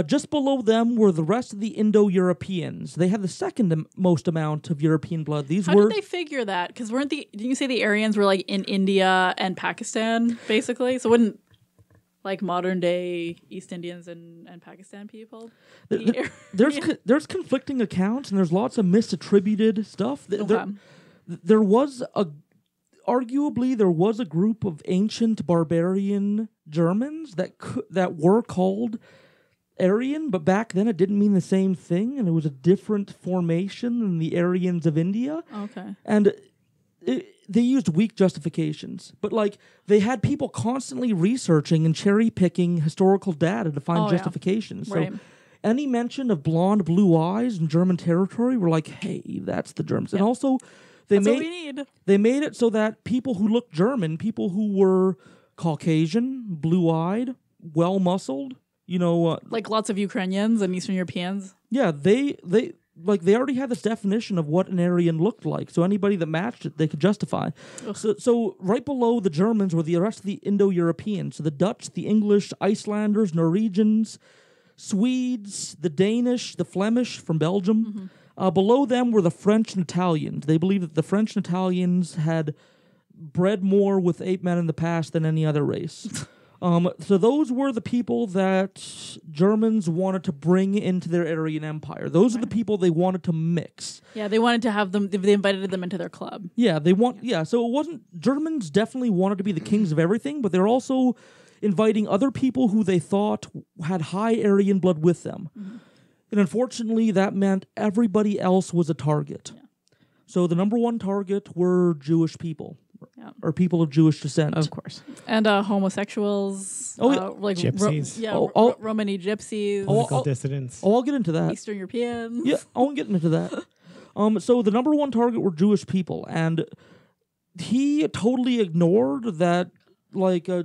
Just below them were the rest of the Indo-Europeans. They had the second most amount of European blood. How did they figure that? Because didn't you say the Aryans were like in India and Pakistan, basically? So wouldn't like modern day East Indians and Pakistan people? There's conflicting accounts and there's lots of misattributed stuff. Arguably there was a group of ancient barbarian Germans that were called Aryan, but back then it didn't mean the same thing, and it was a different formation than the Aryans of India. Okay. And they used weak justifications, but like they had people constantly researching and cherry picking historical data to find justifications. Right. So any mention of blonde, blue eyes in German territory were like, hey, that's the Germans. Yeah. And also they made it so that people who looked German, people who were Caucasian, blue-eyed, well-muscled, like lots of Ukrainians and Eastern Europeans. Yeah, they already had this definition of what an Aryan looked like. So anybody that matched it, they could justify. So right below the Germans were the rest of the Indo-Europeans. So the Dutch, the English, Icelanders, Norwegians, Swedes, the Danish, the Flemish from Belgium. Mm-hmm. Below them were the French and Italians. They believed that the French and Italians had bred more with ape men in the past than any other race. So those were the people that Germans wanted to bring into their Aryan Empire. Those are the people they wanted to mix. Yeah, they wanted to have them. They invited them into their club. Yeah, so it wasn't. Germans definitely wanted to be the kings of everything, but they're also inviting other people who they thought had high Aryan blood with them. Mm-hmm. And unfortunately, that meant everybody else was a target. Yeah. So the number one target were Jewish people. Yeah. Or people of Jewish descent. Of course. And homosexuals. Like gypsies. Romani gypsies. Political dissidents. I'll get into that. Eastern Europeans. Yeah, I'll get into that. So the number one target were Jewish people. And he totally ignored that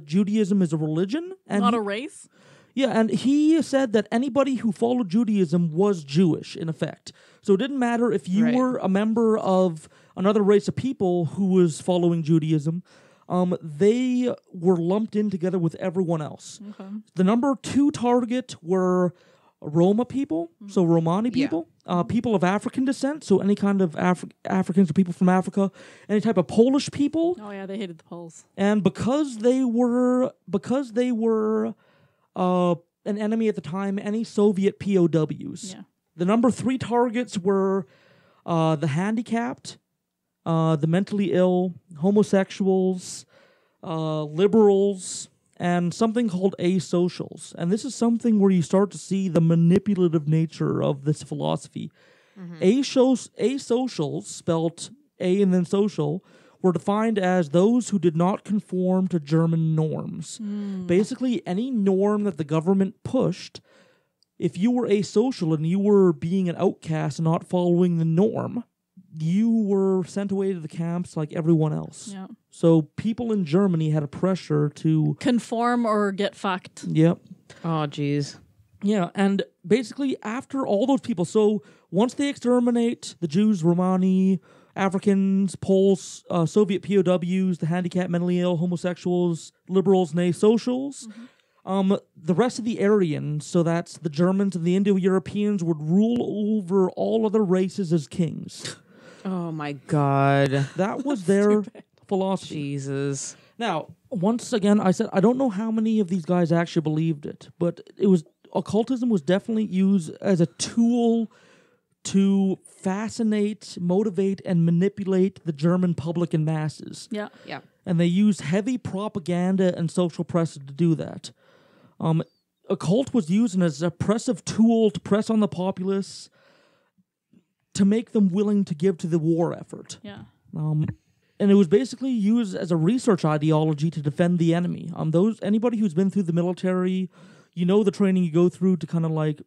Judaism is a religion. And not a race? Yeah, and he said that anybody who followed Judaism was Jewish, in effect. So it didn't matter if you were a member of another race of people who was following Judaism. they were lumped in together with everyone else. Okay. The number 2 target were Roma people, so Romani people, people of African descent, so any kind of Africans or people from Africa, any type of Polish people. Oh yeah, they hated the Poles. And because they were an enemy at the time, any Soviet POWs. Yeah. The number 3 targets were the handicapped, the mentally ill, homosexuals, liberals, and something called asocials. And this is something where you start to see the manipulative nature of this philosophy. Asocials, spelt A and then social, were defined as those who did not conform to German norms. Basically, any norm that the government pushed, if you were asocial and you were being an outcast and not following the norm, you were sent away to the camps like everyone else. Yeah. So people in Germany had a pressure to conform or get fucked. Yep. Oh, geez. Yeah, and basically after all those people, so once they exterminate the Jews, Romani, Africans, Poles, Soviet POWs, the handicapped, mentally ill, homosexuals, liberals, and asocials, the rest of the Aryans, so that's the Germans and the Indo-Europeans, would rule over all other races as kings. Oh my God. That was their philosophy. Jesus. Now, once again, I said, I don't know how many of these guys actually believed it, but occultism was definitely used as a tool to fascinate, motivate, and manipulate the German public and masses. Yeah. Yeah. And they used heavy propaganda and social pressure to do that. Occult was used as an oppressive tool to press on the populace to make them willing to give to the war effort. Yeah. And it was basically used as a research ideology to defend the enemy. Anybody who's been through the military, you know the training you go through to kind of like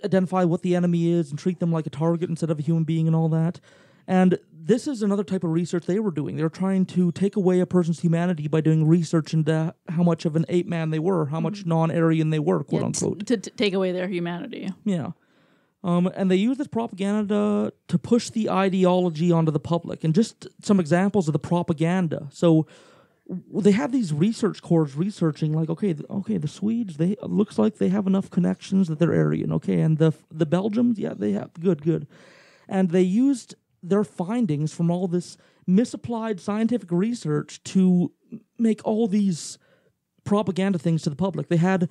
identify what the enemy is and treat them like a target instead of a human being and all that. And this is another type of research they were doing. They were trying to take away a person's humanity by doing research into how much of an ape man they were, how much non-Aryan they were, quote unquote. To take away their humanity. Yeah. And they use this propaganda to push the ideology onto the public. And just some examples of the propaganda. So they have these research corps researching, like, okay, the Swedes, looks like they have enough connections that they're Aryan. Okay, and the Belgians, yeah, they have good. And they used their findings from all this misapplied scientific research to make all these propaganda things to the public. They had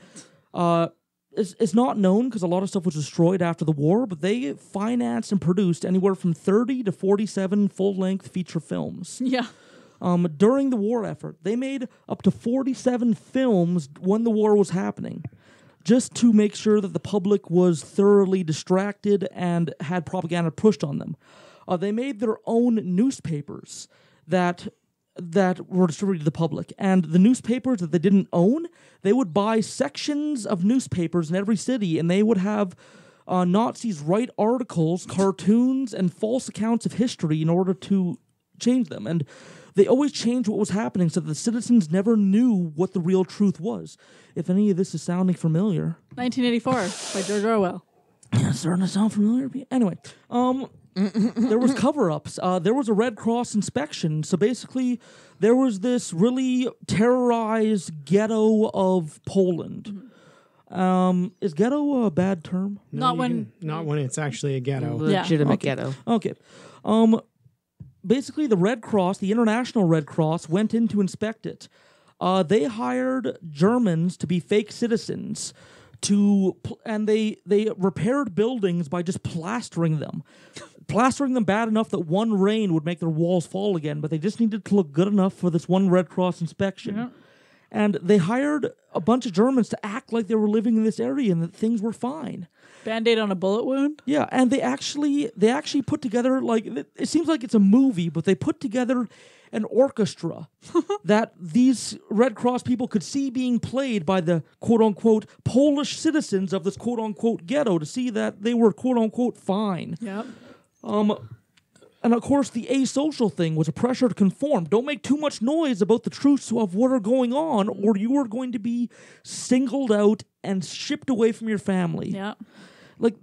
it's not known because a lot of stuff was destroyed after the war, but they financed and produced anywhere from 30 to 47 full-length feature films. Yeah. During the war effort, they made up to 47 films when the war was happening, just to make sure that the public was thoroughly distracted and had propaganda pushed on them. They made their own newspapers that were distributed to the public. And the newspapers that they didn't own, they would buy sections of newspapers in every city, and they would have Nazis write articles, cartoons, and false accounts of history in order to change them. And they always changed what was happening so that the citizens never knew what the real truth was. If any of this is sounding familiar. 1984 by George Orwell. Yeah, it's starting to sound familiar. Anyway, there was cover-ups. There was a Red Cross inspection. So basically, there was this really terrorized ghetto of Poland. Is ghetto a bad term? Not when it's actually a ghetto. Legitimate Yeah. ghetto. Okay. Basically, the Red Cross, the International Red Cross, went in to inspect it. They hired Germans to be fake citizens and they repaired buildings by just plastering them bad enough that one rain would make their walls fall again, but they just needed to look good enough for this one Red Cross inspection. Yeah. And they hired a bunch of Germans to act like they were living in this area and that things were fine. Band-Aid on a bullet wound? Yeah, and they actually put together, like, it seems like it's a movie, but they put together an orchestra that these Red Cross people could see being played by the quote-unquote Polish citizens of this quote-unquote ghetto to see that they were quote-unquote fine. Yep. And of course, the asocial thing was a pressure to conform. Don't make too much noise about the truths of what are going on, or you are going to be singled out and shipped away from your family. Yeah. Like,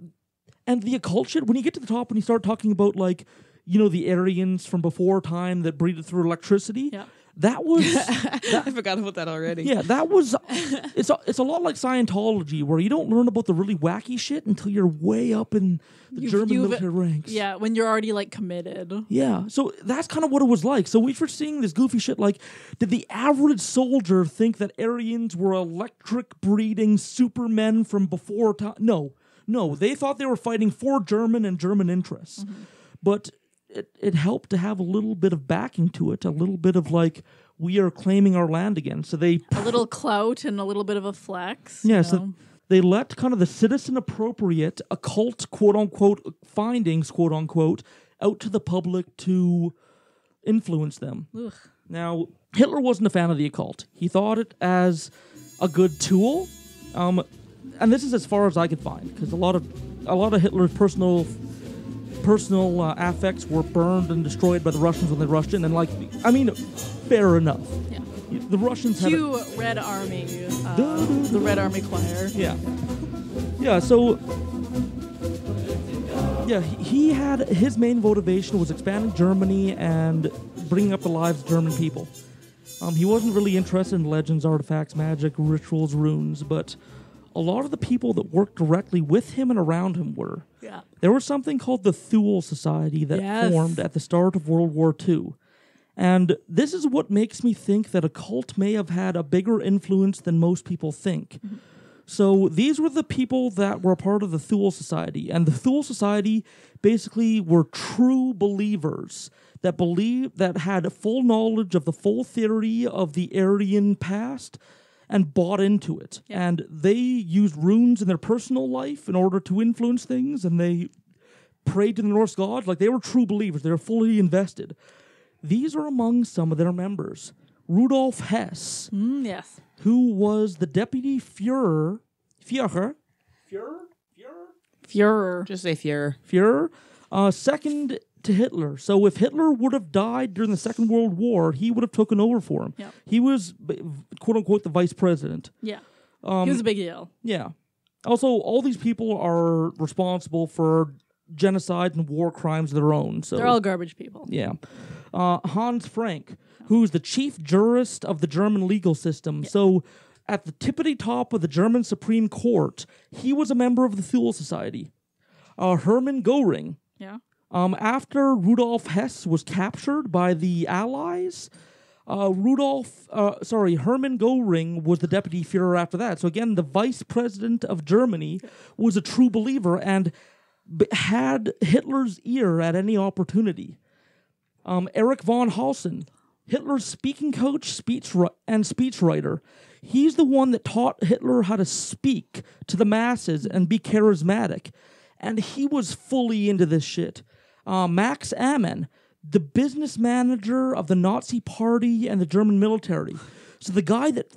and the occult shit, when you get to the top, when you start talking about, like, you know, the Aryans from before time that breathed through electricity, yeah. That was... I forgot about that already. Yeah, that was... It's a lot like Scientology, where you don't learn about the really wacky shit until you're way up in the German military ranks. Yeah, when you're already, like, committed. Yeah, so that's kind of what it was like. So we were seeing this goofy shit like, did the average soldier think that Aryans were electric-breeding supermen from before time? No, they thought they were fighting for German and German interests. Mm-hmm. But it helped to have a little bit of backing to it, a little bit of like, we are claiming our land again. So they... A little clout and a little bit of a flex. Yeah, so they let kind of the citizen-appropriate, occult, quote-unquote, findings, quote-unquote, out to the public to influence them. Ugh. Now, Hitler wasn't a fan of the occult. He thought it as a good tool. And this is as far as I could find, because a lot of Hitler's personal affects were burned and destroyed by the Russians when they rushed in, and fair enough. Yeah. The Russians had Red Army, the Red Army Choir. Yeah. Yeah. So. Yeah, he had his main motivation was expanding Germany and bringing up the lives of German people. He wasn't really interested in legends, artifacts, magic, rituals, runes, but a lot of the people that worked directly with him and around him were. Yeah. There was something called the Thule Society that formed at the start of World War II. And this is what makes me think that a cult may have had a bigger influence than most people think. Mm-hmm. So these were the people that were a part of the Thule Society. And the Thule Society basically were true believers that had full knowledge of the full theory of the Aryan past and bought into it. Yeah. And they used runes in their personal life in order to influence things, and they prayed to the Norse gods. Like, they were true believers. They were fully invested. These are among some of their members. Rudolf Hess, yes, who was the deputy Führer. Just say Führer. Führer, second to Hitler. So if Hitler would have died during the Second World War, he would have taken over for him. Yep. He was, quote unquote, the vice president. Yeah, he was a big deal. Yeah. Also, all these people are responsible for genocide and war crimes of their own. So they're all garbage people. Yeah. Hans Frank, who's the chief jurist of the German legal system. Yeah. So at the tippity top of the German Supreme Court, he was a member of the Thule Society. Hermann Göring. Yeah. After Rudolf Hess was captured by the Allies, Hermann Göring was the deputy Führer after that. So again, the vice president of Germany was a true believer and had Hitler's ear at any opportunity. Erich von Hausen, Hitler's speaking coach, speechwriter. He's the one that taught Hitler how to speak to the masses and be charismatic. And he was fully into this shit. Max Amann, the business manager of the Nazi Party and the German military. So the guy that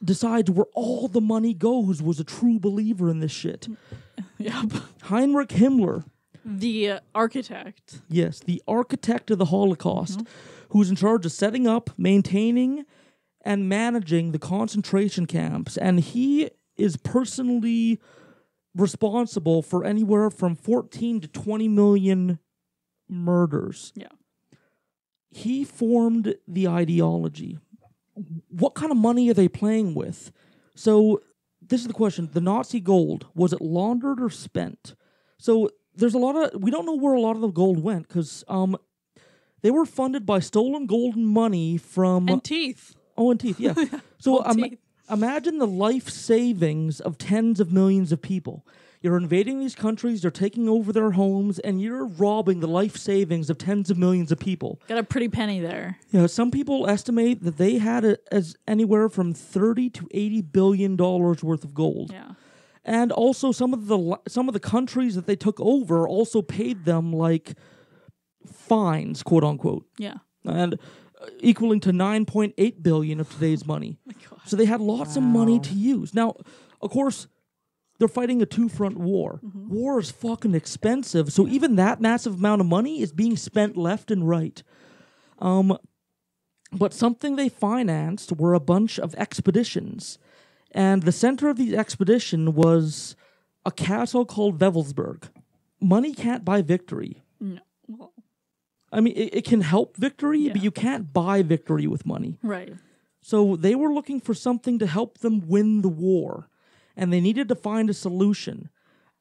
decides where all the money goes was a true believer in this shit. Yep. Heinrich Himmler. The architect. Yes, the architect of the Holocaust, who's in charge of setting up, maintaining, and managing the concentration camps. And he is personally responsible for anywhere from 14 to 20 million murders. Yeah. He formed the ideology. What kind of money are they playing with? So this is the question. The Nazi gold, was it laundered or spent? So there's a lot of, we don't know where a lot of the gold went because they were funded by stolen golden money from... And teeth. Oh, and teeth, yeah. So imagine the life savings of tens of millions of people. You're invading these countries, you're taking over their homes, and you're robbing the life savings of tens of millions of people. Got a pretty penny there. Yeah, some people estimate that they had as anywhere from $30 to $80 billion worth of gold. Yeah. And also some of the countries that they took over also paid them like fines, quote unquote. Yeah. And equaling to 9.8 billion of today's money. So they had lots of money to use. Now, of course, they're fighting a two-front war. War is fucking expensive, so even that massive amount of money is being spent left and right. But something they financed were a bunch of expeditions. And the center of the expedition was a castle called Wewelsburg. Money can't buy victory. No. I mean, it can help victory, but you can't buy victory with money. Right. So they were looking for something to help them win the war, and they needed to find a solution.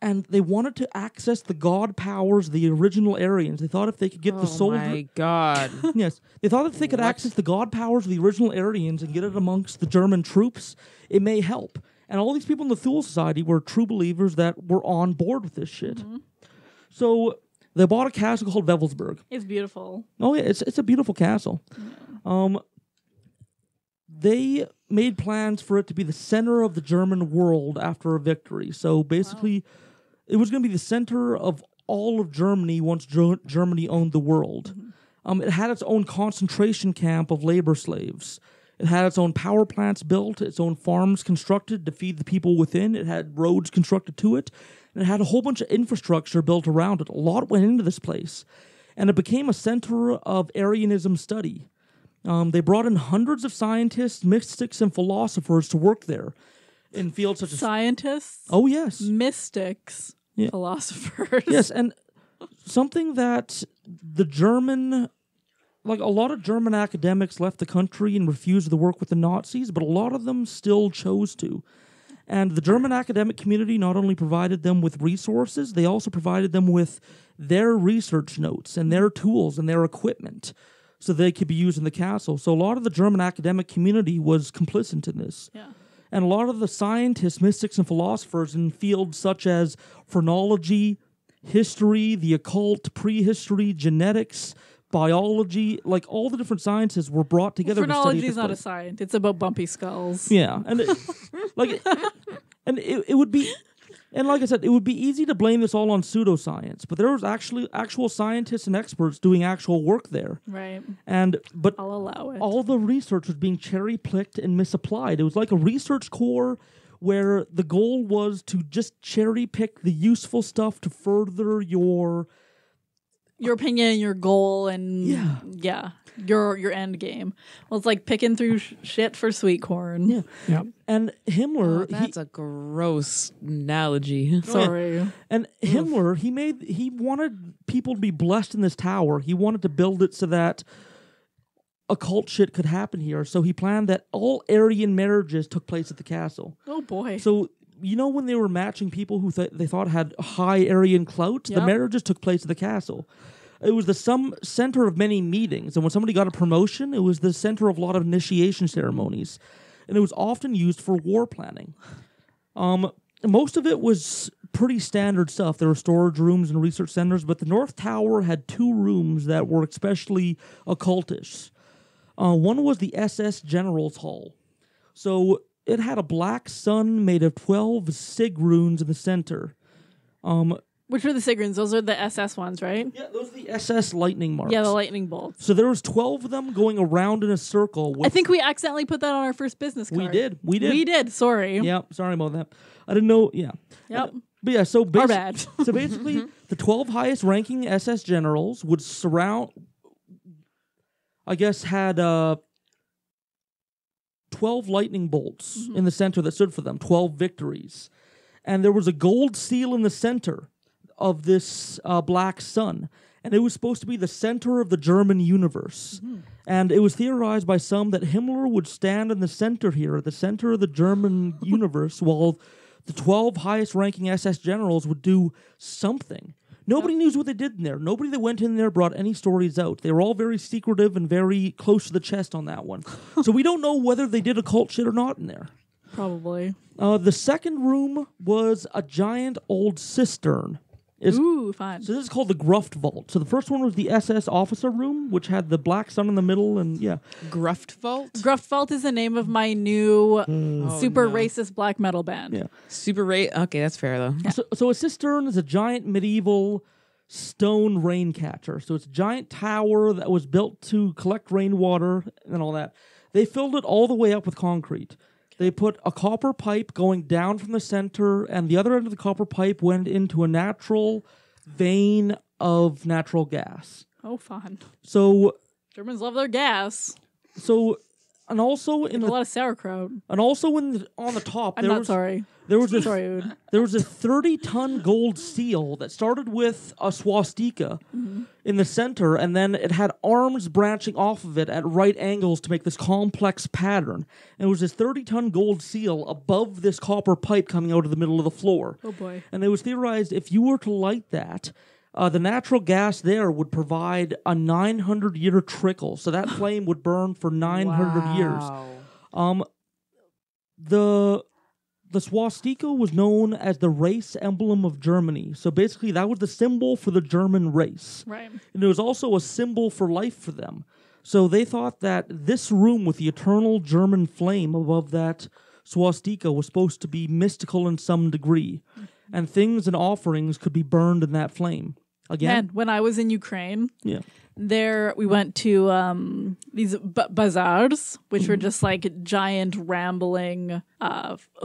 And they wanted to access the god powers of the original Aryans. They thought if they could get the soldier... Oh my God. Yes. They thought if they could access the god powers of the original Aryans and get it amongst the German troops, it may help. And all these people in the Thule Society were true believers that were on board with this shit. Mm-hmm. So they bought a castle called Wewelsburg. It's beautiful. Oh, yeah. It's a beautiful castle. Yeah. They made plans for it to be the center of the German world after a victory. So basically... It was going to be the center of all of Germany once Germany owned the world. It had its own concentration camp of labor slaves. It had its own power plants built, its own farms constructed to feed the people within. It had roads constructed to it. And it had a whole bunch of infrastructure built around it. A lot went into this place. And it became a center of Aryanism study. They brought in hundreds of scientists, mystics, and philosophers to work there. In fields such as... Scientists? Oh, yes. Mystics. Yeah. Philosophers. Yes, and something that the German... Like, a lot of German academics left the country and refused to work with the Nazis, but a lot of them still chose to. And the German academic community not only provided them with resources, they also provided them with their research notes and their tools and their equipment so they could be used in the castle. So a lot of the German academic community was complicit in this. Yeah. And a lot of the scientists, mystics, and philosophers in fields such as phrenology, history, the occult, prehistory, genetics, biology, like all the different sciences were brought together. Phrenology is not a science; it's about bumpy skulls. Yeah, and it would be, and like I said, it would be easy to blame this all on pseudoscience, but there was actually actual scientists and experts doing actual work there. Right. But I'll allow it. All the research was being cherry-picked and misapplied. It was like a research corps where the goal was to just cherry-pick the useful stuff to further your opinion, your goal, and your end game. Well, it's like picking through shit for sweet corn. Yeah. And Himmler... that's a gross analogy. Sorry. And Himmler, he wanted people to be blessed in this tower. He wanted to build it so that occult shit could happen here. So he planned that all Aryan marriages took place at the castle. Oh, boy. So... You know when they were matching people who they thought had high Aryan clout? Yep. The marriages took place at the castle. It was the center of many meetings, and when somebody got a promotion, it was the center of a lot of initiation ceremonies, and it was often used for war planning. Most of it was pretty standard stuff. There were storage rooms and research centers, but the North Tower had 2 rooms that were especially occultish. One was the SS General's Hall. So... It had a black sun made of 12 sig runes in the center. Which are the sig runes? Those are the SS ones, right? Yeah, those are the SS lightning marks. Yeah, the lightning bolts. So there was 12 of them going around in a circle. I think we accidentally put that on our first business card. We did. Sorry. Yeah, sorry about that. I didn't know. Yeah. Yep. But yeah, so our bad. So basically, the 12 highest ranking SS generals would surround. I guess had 12 lightning bolts in the center that stood for them, 12 victories. And there was a gold seal in the center of this black sun. And it was supposed to be the center of the German universe. And it was theorized by some that Himmler would stand in the center here, at the center of the German universe, while the 12 highest ranking SS generals would do something. Nobody knew what they did in there. Nobody that went in there brought any stories out. They were all very secretive and very close to the chest on that one. So we don't know whether they did occult shit or not in there. Probably. The second room was a giant old cistern. Ooh, fun. So this is called the Gruft Vault. So the first one was the SS officer room, which had the black sun in the middle, and yeah. Gruft Vault? Gruft Vault is the name of my new super racist black metal band. Yeah. Okay, that's fair though. Yeah. So a cistern is a giant medieval stone rain catcher. So it's a giant tower that was built to collect rainwater and all that. They filled it all the way up with concrete. They put a copper pipe going down from the center, and the other end of the copper pipe went into a natural vein of natural gas. Oh, fun. So Germans love their gas. So and also in a lot of sauerkraut. And also on the top, I'm not sorry. There was this. Sorry, Ood. There was a 30-ton gold seal that started with a swastika in the center, and then it had arms branching off of it at right angles to make this complex pattern. And it was this 30-ton gold seal above this copper pipe coming out of the middle of the floor. Oh boy! And it was theorized if you were to light that, the natural gas there would provide a 900-year trickle, so that flame would burn for 900 years. The swastika was known as the race emblem of Germany. So basically, that was the symbol for the German race. Right. And it was also a symbol for life for them. So they thought that this room with the eternal German flame above that swastika was supposed to be mystical in some degree. And things and offerings could be burned in that flame. Again? Man, when I was in Ukraine... Yeah. There, we went to these bazaars, which were just like giant rambling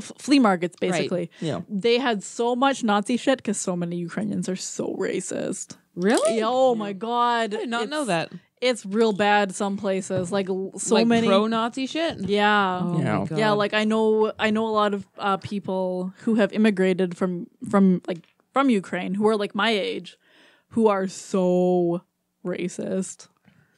flea markets, basically. Right. Yeah. They had so much Nazi shit because so many Ukrainians are so racist. Really? Oh my God. I did not know that. It's real bad some places. Like so many pro-Nazi shit? Yeah. Oh my God. Yeah, like I know a lot of people who have immigrated from Ukraine who are like my age who are so racist.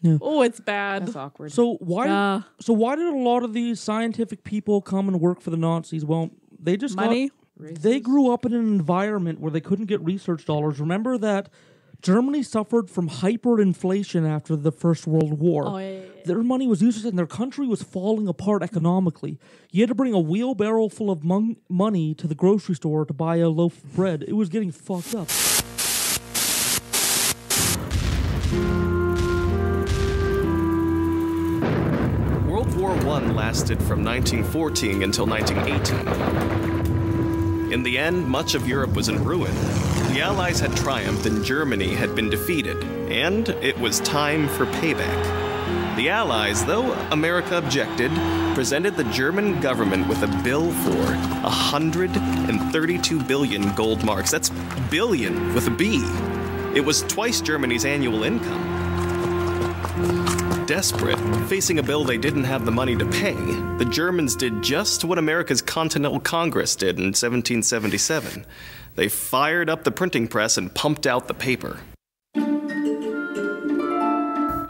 Yeah. Oh, it's bad. That's awkward. So why did a lot of these scientific people come and work for the Nazis? Well, they just money. They grew up in an environment where they couldn't get research dollars. Remember that Germany suffered from hyperinflation after the First World War. Oh, yeah. Their money was useless and their country was falling apart economically. You had to bring a wheelbarrow full of money to the grocery store to buy a loaf of bread. It was getting fucked up. World War I lasted from 1914 until 1918. In the end, much of Europe was in ruin. The Allies had triumphed and Germany had been defeated, and it was time for payback. The Allies, though America objected, presented the German government with a bill for 132 billion gold marks. That's billion with a B. It was twice Germany's annual income. Desperate, facing a bill they didn't have the money to pay, the Germans did just what America's Continental Congress did in 1777. They fired up the printing press and pumped out the paper.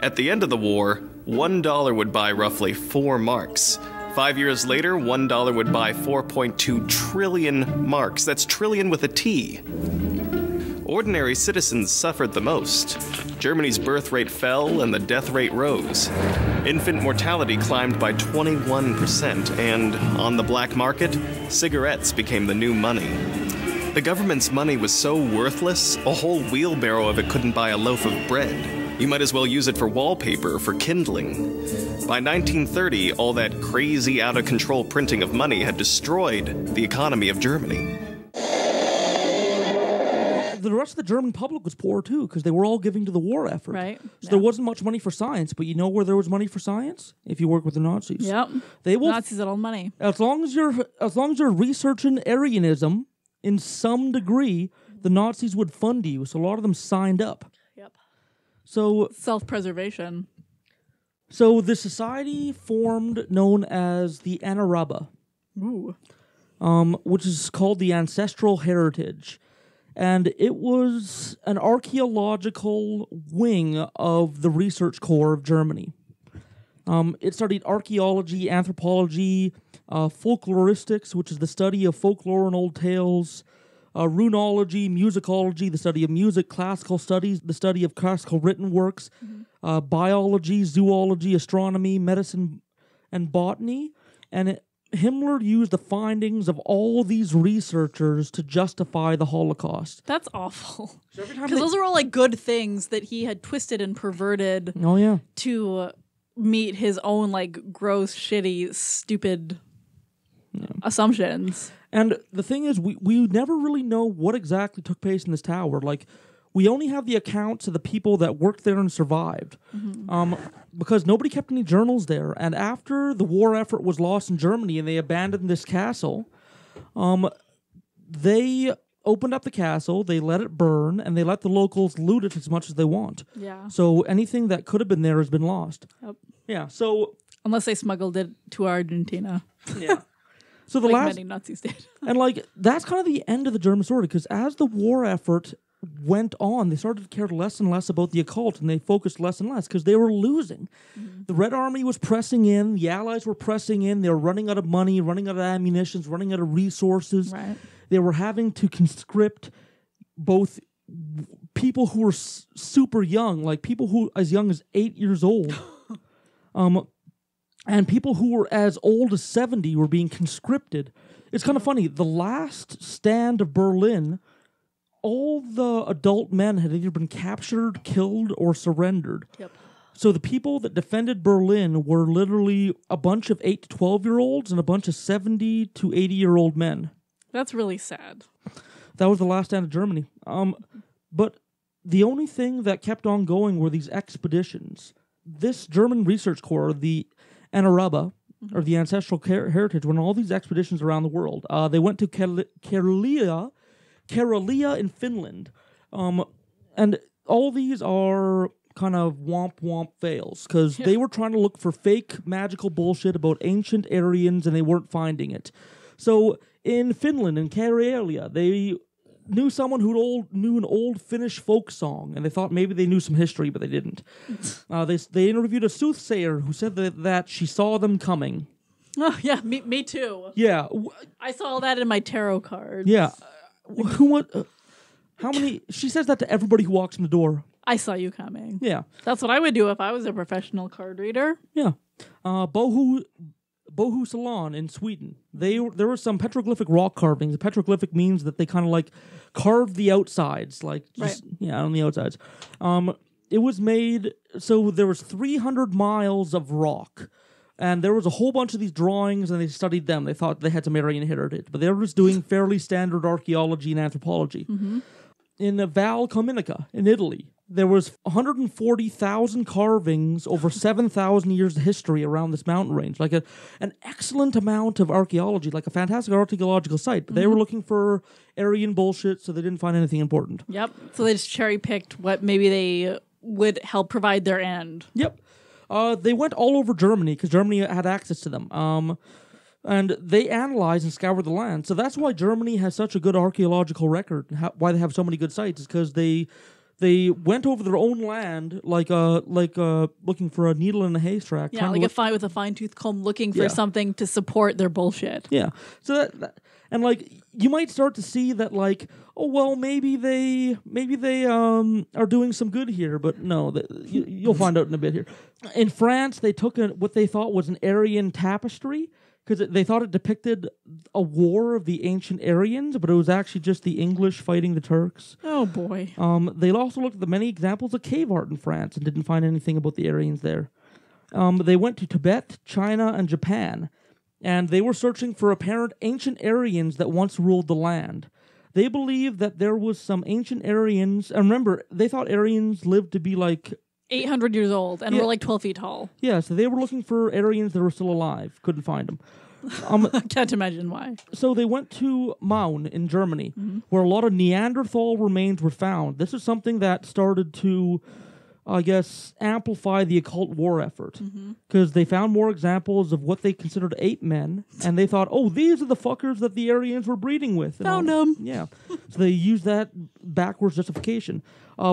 At the end of the war, $1 would buy roughly 4 marks. 5 years later, $1 would buy 4.2 trillion marks. That's trillion with a T. Ordinary citizens suffered the most. Germany's birth rate fell and the death rate rose. Infant mortality climbed by 21%, and on the black market, cigarettes became the new money. The government's money was so worthless, a whole wheelbarrow of it couldn't buy a loaf of bread. You might as well use it for wallpaper, for kindling. By 1930, all that crazy, out-of-control printing of money had destroyed the economy of Germany. The rest of the German public was poor too, because they were all giving to the war effort. Right. So there wasn't much money for science, but you know where there was money for science? If you work with the Nazis. Yep. They will Nazis had all the money. As long as you're researching Aryanism in some degree, the Nazis would fund you. So a lot of them signed up. Yep. So self-preservation. So the society formed known as the Anaraba. Ooh. Which is called the Ancestral Heritage. And it was an archaeological wing of the research corps of Germany. It studied archaeology, anthropology, folkloristics, which is the study of folklore and old tales, runology, musicology, the study of music, classical studies, the study of classical written works, biology, zoology, astronomy, medicine, and botany. And Himmler used the findings of all these researchers to justify the Holocaust. That's awful. Because those are all like good things that he had twisted and perverted. Oh yeah. To meet his own like gross, shitty, stupid assumptions. And the thing is, we never really know what exactly took place in this tower. Like, we only have the accounts of the people that worked there and survived. Because nobody kept any journals there. And after the war effort was lost in Germany and they abandoned this castle, they opened up the castle, they let it burn, and they let the locals loot it as much as they want. Yeah. So anything that could have been there has been lost. Yep. Yeah, so Unless they smuggled it to Argentina. Yeah. So the like last many Nazis did. And like that's kind of the end of the German story, because as the war effort went on, they started to care less and less about the occult, and they focused less and less because they were losing. The Red Army was pressing in, the Allies were pressing in, they were running out of money, running out of ammunition, running out of resources. Right. They were having to conscript both people who were super young, like people who as young as 8 years old, and people who were as old as 70 were being conscripted. It's kind of funny. The last stand of Berlin, all the adult men had either been captured, killed, or surrendered. Yep. So the people that defended Berlin were literally a bunch of 8 to 12-year-olds and a bunch of 70 to 80-year-old men. That's really sad. That was the last stand of Germany. But the only thing that kept on going were these expeditions. This German research corps, the Anaraba, or the Ancestral Heritage, went on all these expeditions around the world. They went to Karelia in Finland. And all these are kind of womp fails, because they were trying to look for fake magical bullshit about ancient Aryans, and they weren't finding it. So in Finland, in Karelia, they knew someone who knew an old Finnish folk song, and they thought maybe they knew some history, but they didn't. They interviewed a soothsayer who said that she saw them coming. Oh, yeah, me too. Yeah. I saw that in my tarot cards. Yeah. How many? She says that to everybody who walks in the door. I saw you coming. Yeah. That's what I would do if I was a professional card reader. Yeah. Bohu Salon in Sweden. There were some petroglyphic rock carvings. Petroglyphic means that they kind of like carved the outsides, like just, on the outsides. It was made, so there was 300 miles of rock, and there was a whole bunch of these drawings, and they studied them. They thought they had some Aryan heritage, but they were just doing fairly standard archaeology and anthropology. Mm-hmm. In Val Camonica in Italy, there was 140,000 carvings over 7,000 years of history around this mountain range. Like an excellent amount of archaeology, like a fantastic archaeological site. But they were looking for Aryan bullshit, so they didn't find anything important. Yep. So they just cherry-picked what maybe they would help provide their end. Yep. They went all over Germany, because Germany had access to them. And they analyzed and scoured the land. So that's why Germany has such a good archaeological record, and why they have so many good sites, is because they went over their own land like looking for a needle in a haystack. Yeah, like with a fine-tooth comb, looking for something to support their bullshit. Yeah. So that and like you might start to see that, like, oh well, maybe they are doing some good here, but no, you'll find out in a bit here. In France, they took what they thought was an Aryan tapestry, because they thought it depicted a war of the ancient Aryans, but it was actually just the English fighting the Turks. Oh, boy. They also looked at the many examples of cave art in France and didn't find anything about the Aryans there. They went to Tibet, China, and Japan, and they were searching for apparent ancient Aryans that once ruled the land. They believed that there was some ancient Aryans, and remember, they thought Aryans lived to be like 800 years old and were like 12 feet tall. Yeah, so they were looking for Aryans that were still alive. Couldn't find them. Can't imagine why. So they went to Maun in Germany, where a lot of Neanderthal remains were found. This is something that started to, I guess, amplify the occult war effort, because they found more examples of what they considered ape men, and they thought, oh, these are the fuckers that the Aryans were breeding with. Found them. Yeah. So they used that backwards justification.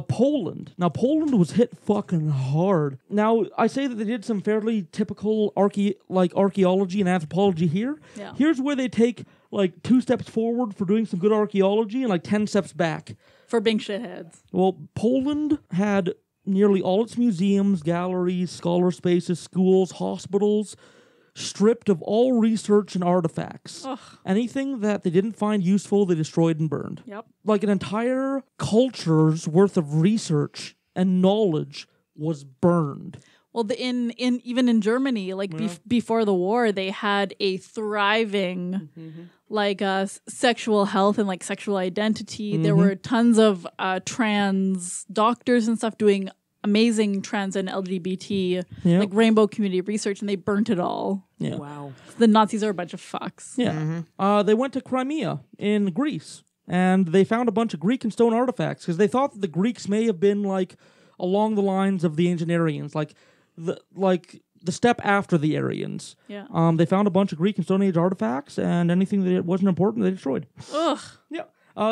Poland. Now, Poland was hit fucking hard. Now, I say that they did some fairly typical archaeology and anthropology here. Yeah. Here's where they take like 2 steps forward for doing some good archaeology and like 10 steps back. For being shitheads. Well, Poland had nearly all its museums, galleries, scholar spaces, schools, hospitals stripped of all research and artifacts. Ugh. Anything that they didn't find useful, they destroyed and burned. Yep. Like an entire culture's worth of research and knowledge was burned. Well, even in Germany, like before the war, they had a thriving sexual health and like sexual identity. There were tons of trans doctors and stuff doing amazing trans and LGBT like rainbow community research, and they burnt it all. Yeah. Wow. The Nazis are a bunch of fucks. Yeah. They went to Crimea in Greece, and they found a bunch of Greek and stone artifacts, because they thought that the Greeks may have been like along the lines of the ancient Aryans, like the step after the Aryans. Yeah. They found a bunch of Greek and Stone Age artifacts, and anything that wasn't important, they destroyed. Ugh. Yeah.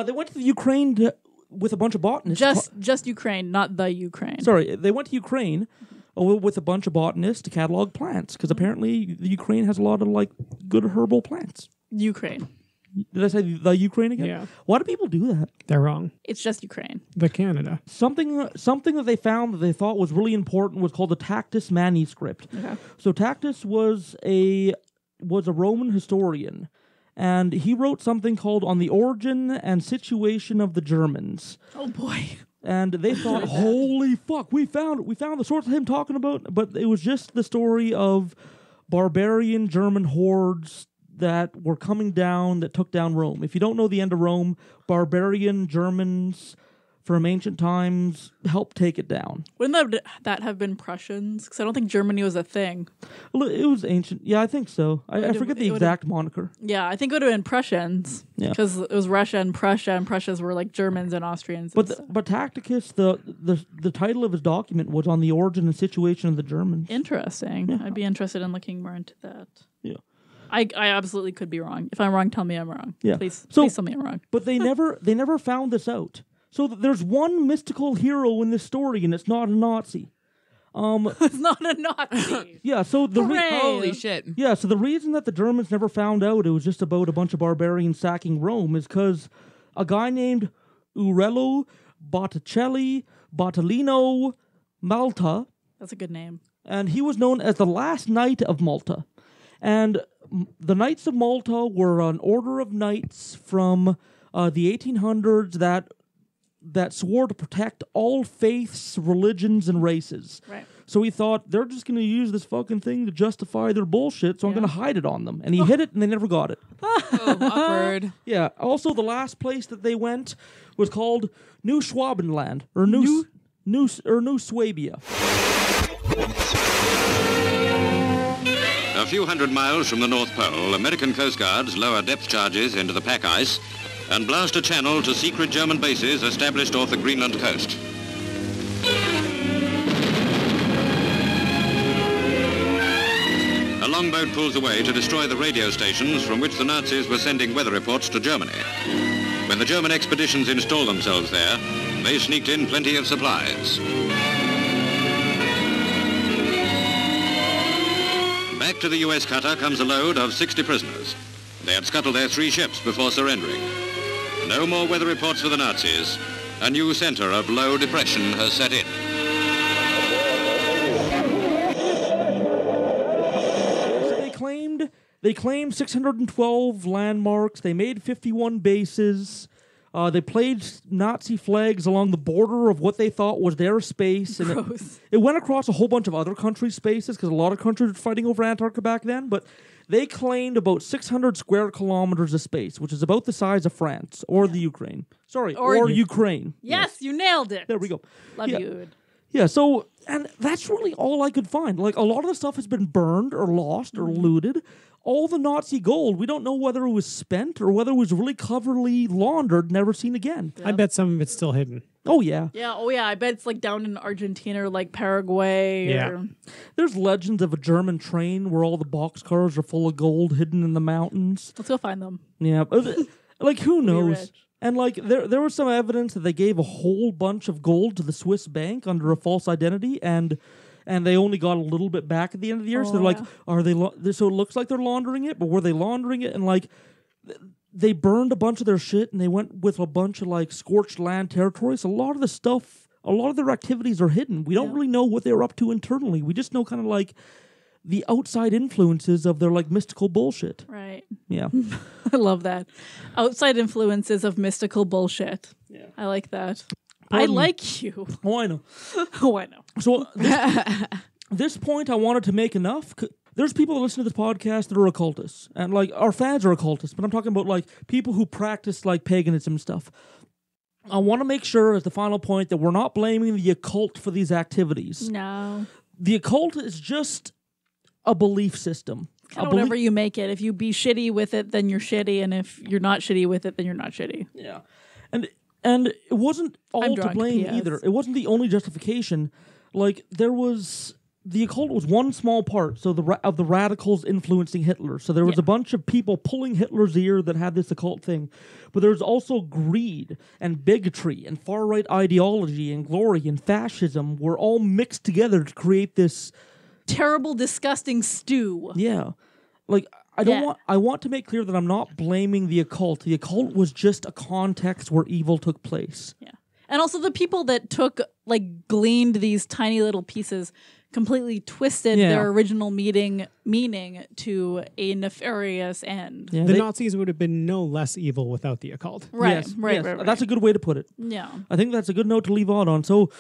They went to the Ukraine with a bunch of botanists. Just Ukraine, not the Ukraine. Sorry, they went to Ukraine with a bunch of botanists to catalog plants, because apparently the Ukraine has a lot of like good herbal plants. Ukraine. Did I say the Ukraine again? Yeah. Why do people do that? They're wrong. It's just Ukraine. The Canada. Something that they found that they thought was really important was called the Tacitus manuscript. Okay. So Tacitus was a Roman historian, and he wrote something called On the Origin and Situation of the Germans. Oh boy. And they thought, holy fuck, we found it. We found the source of him talking about, but it was just the story of barbarian German hordes that were coming down, that took down Rome. If you don't know the end of Rome, barbarian Germans from ancient times helped take it down. Wouldn't that have been Prussians? Because I don't think Germany was a thing. Well, it was ancient. Yeah, I think so. I forget the exact moniker. Yeah, I think it would have been Prussians. Yeah. Because it was Russia, and Prussias were like Germans and Austrians. But Tacitus, the title of his document was On the Origin and Situation of the Germans. Interesting. Yeah. I'd be interested in looking more into that. Yeah. I absolutely could be wrong. If I'm wrong, tell me I'm wrong. Yeah. Please tell me I'm wrong. But they never found this out. So there's one mystical hero in this story, and it's not a Nazi. It's not a Nazi. Yeah. So holy shit. Yeah. So the reason that the Germans never found out it was just about a bunch of barbarians sacking Rome is because a guy named Aurelio Botticelli Malta. That's a good name. And he was known as the last knight of Malta. And the Knights of Malta were an order of knights from the 1800s that swore to protect all faiths, religions, and races. Right. So he thought, they're just going to use this fucking thing to justify their bullshit, so I'm going to hide it on them. And he hid it, and they never got it. Oh, awkward. Yeah. Also, the last place that they went was called New Schwabenland, or New Swabia. A few hundred miles from the North Pole, American Coast Guards lower depth charges into the pack ice and blast a channel to secret German bases established off the Greenland coast. A longboat pulls away to destroy the radio stations from which the Nazis were sending weather reports to Germany. When the German expeditions installed themselves there, they sneaked in plenty of supplies. Back to the U.S. cutter comes a load of 60 prisoners. They had scuttled their 3 ships before surrendering. No more weather reports for the Nazis. A new center of low depression has set in. So they claimed 612 landmarks. They made 51 bases. They placed Nazi flags along the border of what they thought was their space. And it went across a whole bunch of other countries' spaces because a lot of countries were fighting over Antarctica back then. But they claimed about 600 square kilometers of space, which is about the size of France or the Ukraine. Sorry, or Ukraine. Yes, you nailed it. There we go. Love you. Yeah, so, and that's really all I could find. Like, a lot of the stuff has been burned or lost or looted. All the Nazi gold, we don't know whether it was spent or whether it was really cleverly laundered, never seen again. I bet some of it's still hidden. Oh, yeah. Yeah, I bet it's like down in Argentina or like Paraguay. Yeah. There's legends of a German train where all the boxcars are full of gold hidden in the mountains. Let's go find them. Yeah, like, who knows? And like, there was some evidence that they gave a whole bunch of gold to the Swiss bank under a false identity, and they only got a little bit back at the end of the year. So they're like, are they? So it looks like they're laundering it, but were they laundering it? And like, they burned a bunch of their shit, and they went with a bunch of like scorched land territories. So a lot of the stuff, a lot of their activities are hidden. We don't really know what they were up to internally. We just know kind of like the outside influences of their like mystical bullshit. Right. Yeah. I love that. Outside influences of mystical bullshit. Yeah. I like that. I like you. Oh, I know. Oh, I know. So this point I wanted to make enough. There's people that listen to this podcast that are occultists. And like our fans are occultists. But I'm talking about like people who practice like paganism and stuff. I want to make sure as the final point that we're not blaming the occult for these activities. No. The occult is just a belief system. Kind of whatever you make it. If you be shitty with it, then you're shitty. And if you're not shitty with it, then you're not shitty. Yeah. And it wasn't all to blame either. It wasn't the only justification. Like, there was the occult was one small part, so of the radicals influencing Hitler. So there was a bunch of people pulling Hitler's ear that had this occult thing. But there's also greed and bigotry and far-right ideology and glory and fascism were all mixed together to create this terrible, disgusting stew. Yeah. Like, I want to make clear that I'm not blaming the occult. The occult was just a context where evil took place. Yeah. And also the people that gleaned these tiny little pieces completely twisted their original meaning to a nefarious end. Yeah, the Nazis would have been no less evil without the occult. Right, yes, right, yes. right. That's a good way to put it. Yeah. I think that's a good note to leave on. So,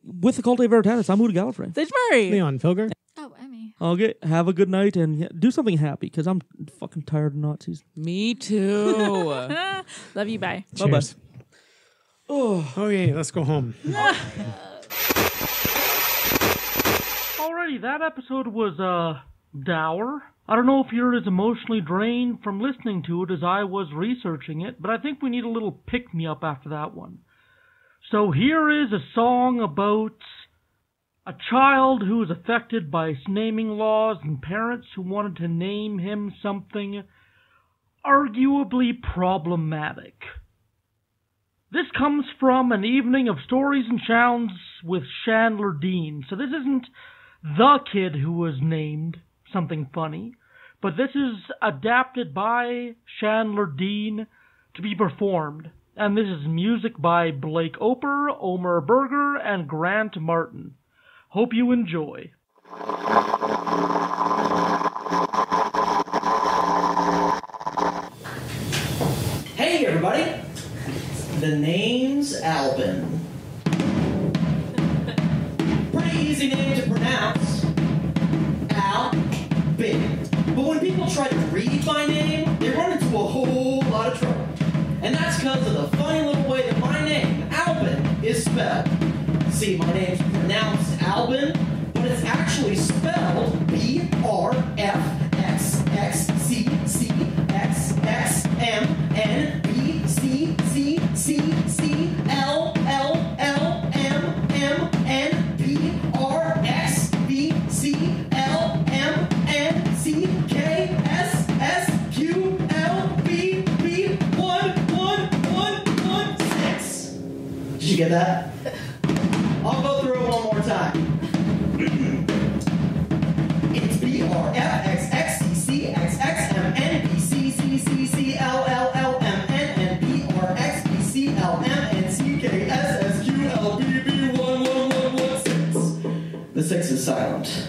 with Occultae Veritatis, I'm Huda Gallifrey. Sage Murray. Leon Pilger. Oh, Emmy. Okay, have a good night and do something happy, because I'm fucking tired of Nazis. Me too. Love you, bye. Bye-bye. Oh, yeah, let's go home. Alrighty, that episode was, dour. I don't know if you're as emotionally drained from listening to it as I was researching it, but I think we need a little pick-me-up after that one. So here is a song about a child who was affected by naming laws and parents who wanted to name him something arguably problematic. This comes from an evening of stories and sounds with Chandler Dean. So this isn't the kid who was named something funny, but this is adapted by Chandler Dean to be performed. And this is music by Blake Oper, Omer Berger, and Grant Martin. Hope you enjoy. Hey everybody! The name's Albin. Pretty easy name to pronounce. Albin. But when people try to read my name, they run into a whole lot of trouble. And that's because of the funny little way that my name, Albin, is spelled. See, my name's pronounced Albin, but it's actually spelled Did you get that? I'll go through it one more time. It's BRXXCCXXMNBCCCLLLMNNPRXBCLMNCKSSQLBB111116. The 6 is silent.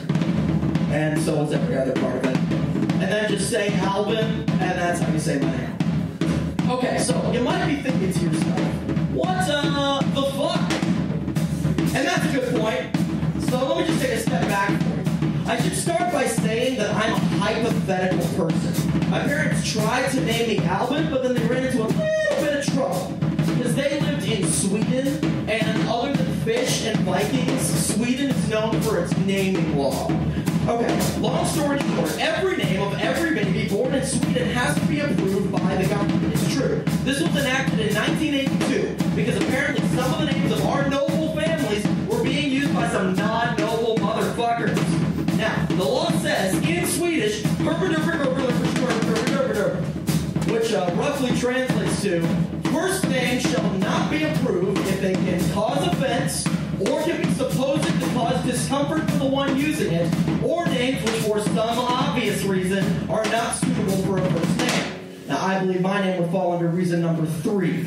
And so is every other part of it. And then just say Albin, and that's how you say my name. Okay, so you might be thinking to yourself, what the fuck? And that's a good point. So let me just take a step back for you. I should start by saying that I'm a hypothetical person. My parents tried to name me Albin, but then they ran into a little bit of trouble. Because they lived in Sweden, and other than fish and Vikings, Sweden is known for its naming law. Okay, long story short, every name of every baby born in Sweden has to be approved by the government. It's true. This was enacted in 1982 because apparently some of the names of our noble families were being used by some non-noble motherfuckers. Now, the law says in Swedish, which roughly translates to, first names shall not be approved if they can cause offense or can be supposed to cause discomfort to the one using it, or names which for some obvious reason are not suitable for a first name. Now, I believe my name would fall under reason number 3.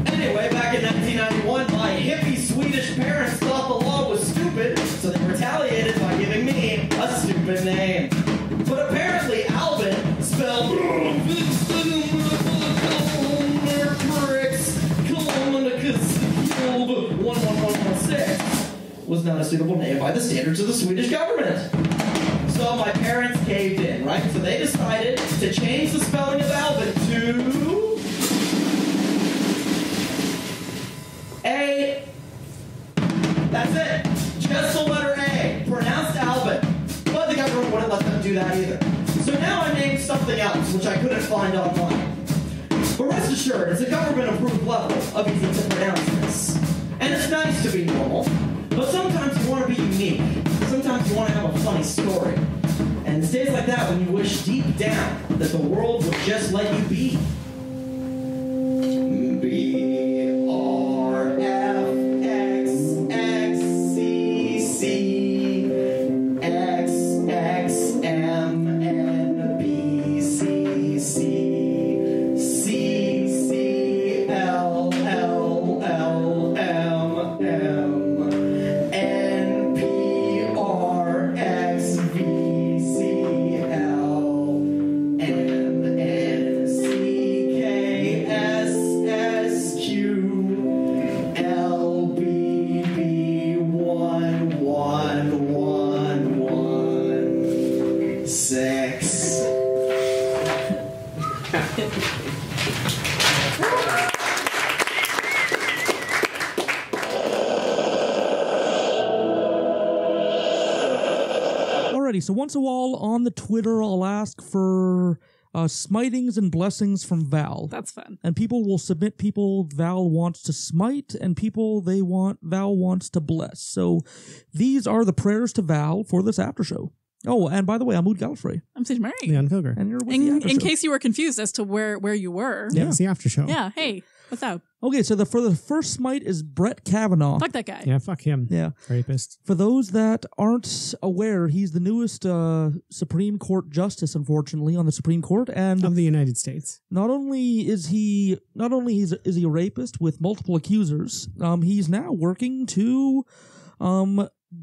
Anyway, back in 1991, my hippie Swedish parents thought the law was stupid, so they retaliated by giving me a stupid name. But apparently, Albin, spelled 111116, was not a suitable name by the standards of the Swedish government. So my parents caved in, right? So they decided to change the spelling of Albin to A. That's it. Just the letter A. Pronounced Albin. But the government wouldn't let them do that either. So now I named something else, which I couldn't find online. But rest assured, it's a government-approved level of easy to pronounce this. And it's nice to be normal, but sometimes you want to be unique. unique. Sometimes you want to have a funny story. And it's days like that when you wish deep down that the world would just let you be. So once a while on the Twitter, I'll ask for smitings and blessings from Val. That's fun. And people will submit people Val wants to smite and people Val wants to bless. So these are the prayers to Val for this after show. Oh, and by the way, I'm Mood Gallifrey. I'm Sage Murray. Leon Filger. And you're with the after in show. case you were confused as to where you were. Yeah, it's the after show. Yeah, hey, what's up? Okay, so for the first smite is Brett Kavanaugh. Fuck that guy. Yeah, fuck him. Yeah. Rapist. For those that aren't aware, he's the newest Supreme Court justice, unfortunately, on the Supreme Court, and of the United States. Not only is he a rapist with multiple accusers, he's now working to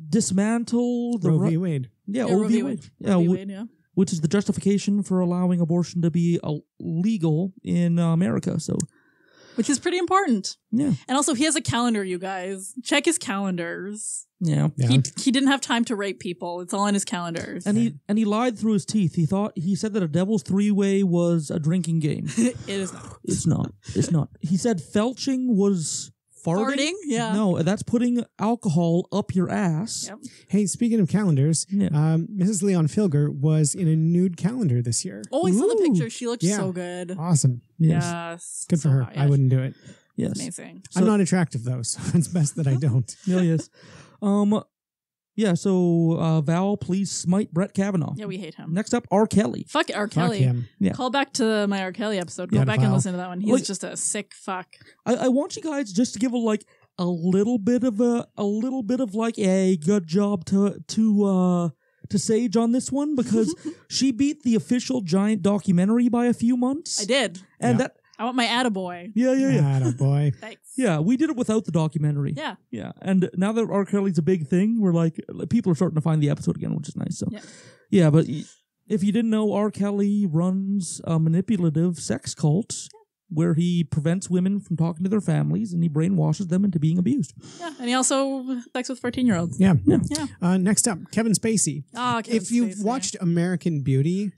dismantle the Roe v. Wade. Yeah, Roe v. Wade. Yeah, Roe v. Wade, yeah. Which is the justification for allowing abortion to be legal in America. So. Which is pretty important. Yeah. And also, he has a calendar, you guys. Check his calendars. Yeah. He didn't have time to rape people. It's all in his calendars. And he lied through his teeth. He said that a devil's three-way was a drinking game. It is not. It's not. It's not. He said felching was farting? Yeah. No, that's putting alcohol up your ass. Yep. Hey, speaking of calendars, Mrs. Leon Filger was in a nude calendar this year. Oh, I saw the picture. She looked so good. Awesome. Yes. Good for her. Yeah. I wouldn't do it. Yes. Amazing. I'm not attractive, though, so it's best that I don't. Yes. Yeah, so Val, please smite Brett Kavanaugh. Yeah, we hate him. Next up, R. Kelly. Fuck R. Kelly. him. Yeah. Call back to my R. Kelly episode. Go back and listen to that one. He's just a sick fuck. I want you guys just to give a little bit of a good job to Sage on this one, because she beat the official giant documentary by a few months. I did. And that I want my attaboy. Yeah. Attaboy. Thanks. Yeah, we did it without the documentary. Yeah. Yeah. And now that R. Kelly's a big thing, we're like, people are starting to find the episode again, which is nice. So yeah, but if you didn't know, R. Kelly runs a manipulative sex cult where he prevents women from talking to their families and he brainwashes them into being abused. Yeah, and he also sex with 14-year-olds. Yeah. Next up, Kevin Spacey. Kevin If you've Spacey. watched American Beauty,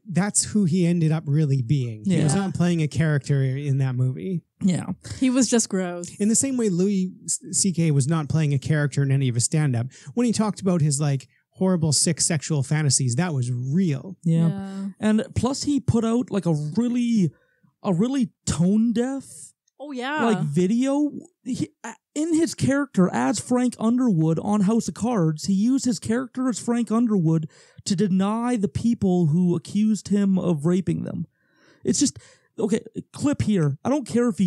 that's who he ended up really being. He was not playing a character in that movie. Yeah. He was just gross. In the same way Louis C.K. was not playing a character in any of his stand-up. When he talked about his horrible, sick sexual fantasies, that was real. Yeah. And plus he put out a really tone deaf video. In his character as Frank Underwood on House of Cards, he used his character as Frank Underwood to deny the people who accused him of raping them. It's just, okay, clip here. I don't care if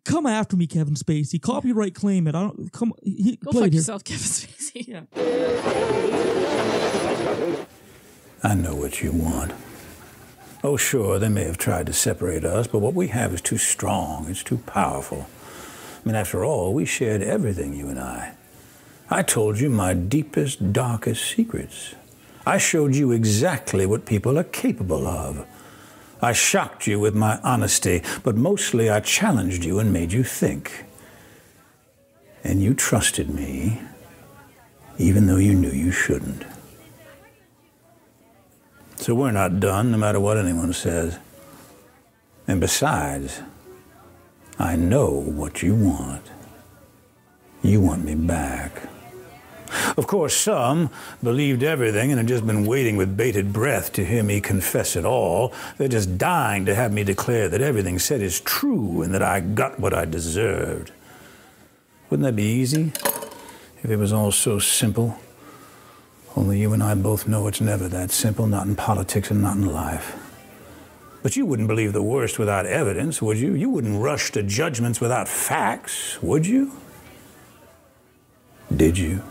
come after me, Kevin Spacey. Copyright claim it. Go play fuck it yourself, Kevin Spacey. Yeah. I know what you want. Oh, sure, they may have tried to separate us, but what we have is too strong. It's too powerful. I mean, after all, we shared everything, you and I. I told you my deepest, darkest secrets. I showed you exactly what people are capable of. I shocked you with my honesty, but mostly I challenged you and made you think. And you trusted me, even though you knew you shouldn't. So we're not done, no matter what anyone says. And besides, I know what you want. You want me back. Of course, some believed everything and had just been waiting with bated breath to hear me confess it all. They're just dying to have me declare that everything said is true and that I got what I deserved. Wouldn't that be easy? If it was all so simple. Only you and I both know it's never that simple, not in politics and not in life. But you wouldn't believe the worst without evidence, would you? You wouldn't rush to judgments without facts, would you? Did you?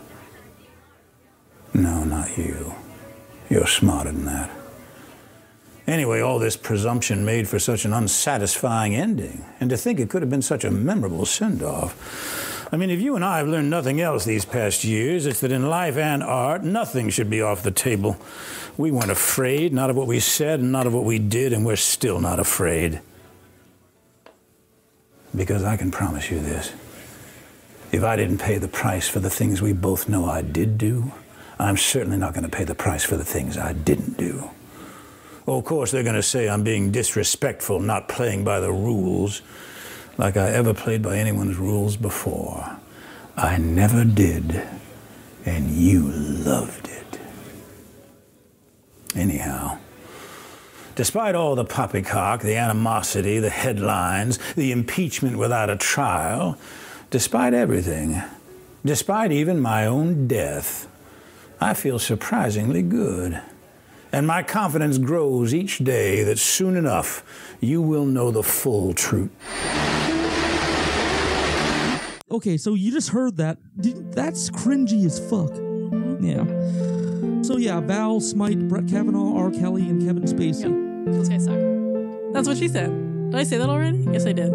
No, not you. You're smarter than that. Anyway, all this presumption made for such an unsatisfying ending, and to think it could have been such a memorable send-off. I mean, if you and I have learned nothing else these past years, it's that in life and art, nothing should be off the table. We weren't afraid, not of what we said and not of what we did, and we're still not afraid. Because I can promise you this. If I didn't pay the price for the things we both know I did do, I'm certainly not going to pay the price for the things I didn't do. Oh, of course, they're going to say I'm being disrespectful, not playing by the rules, like I ever played by anyone's rules before. I never did, and you loved it. Anyhow, despite all the poppycock, the animosity, the headlines, the impeachment without a trial, despite everything, despite even my own death, I feel surprisingly good. And my confidence grows each day that soon enough you will know the full truth. Okay, so you just heard that. That's cringy as fuck. Yeah. So yeah, Val, Smite, Brett Kavanaugh, R. Kelly, and Kevin Spacey. Yep. Those guys suck. That's what she said. Did I say that already? Yes, I did.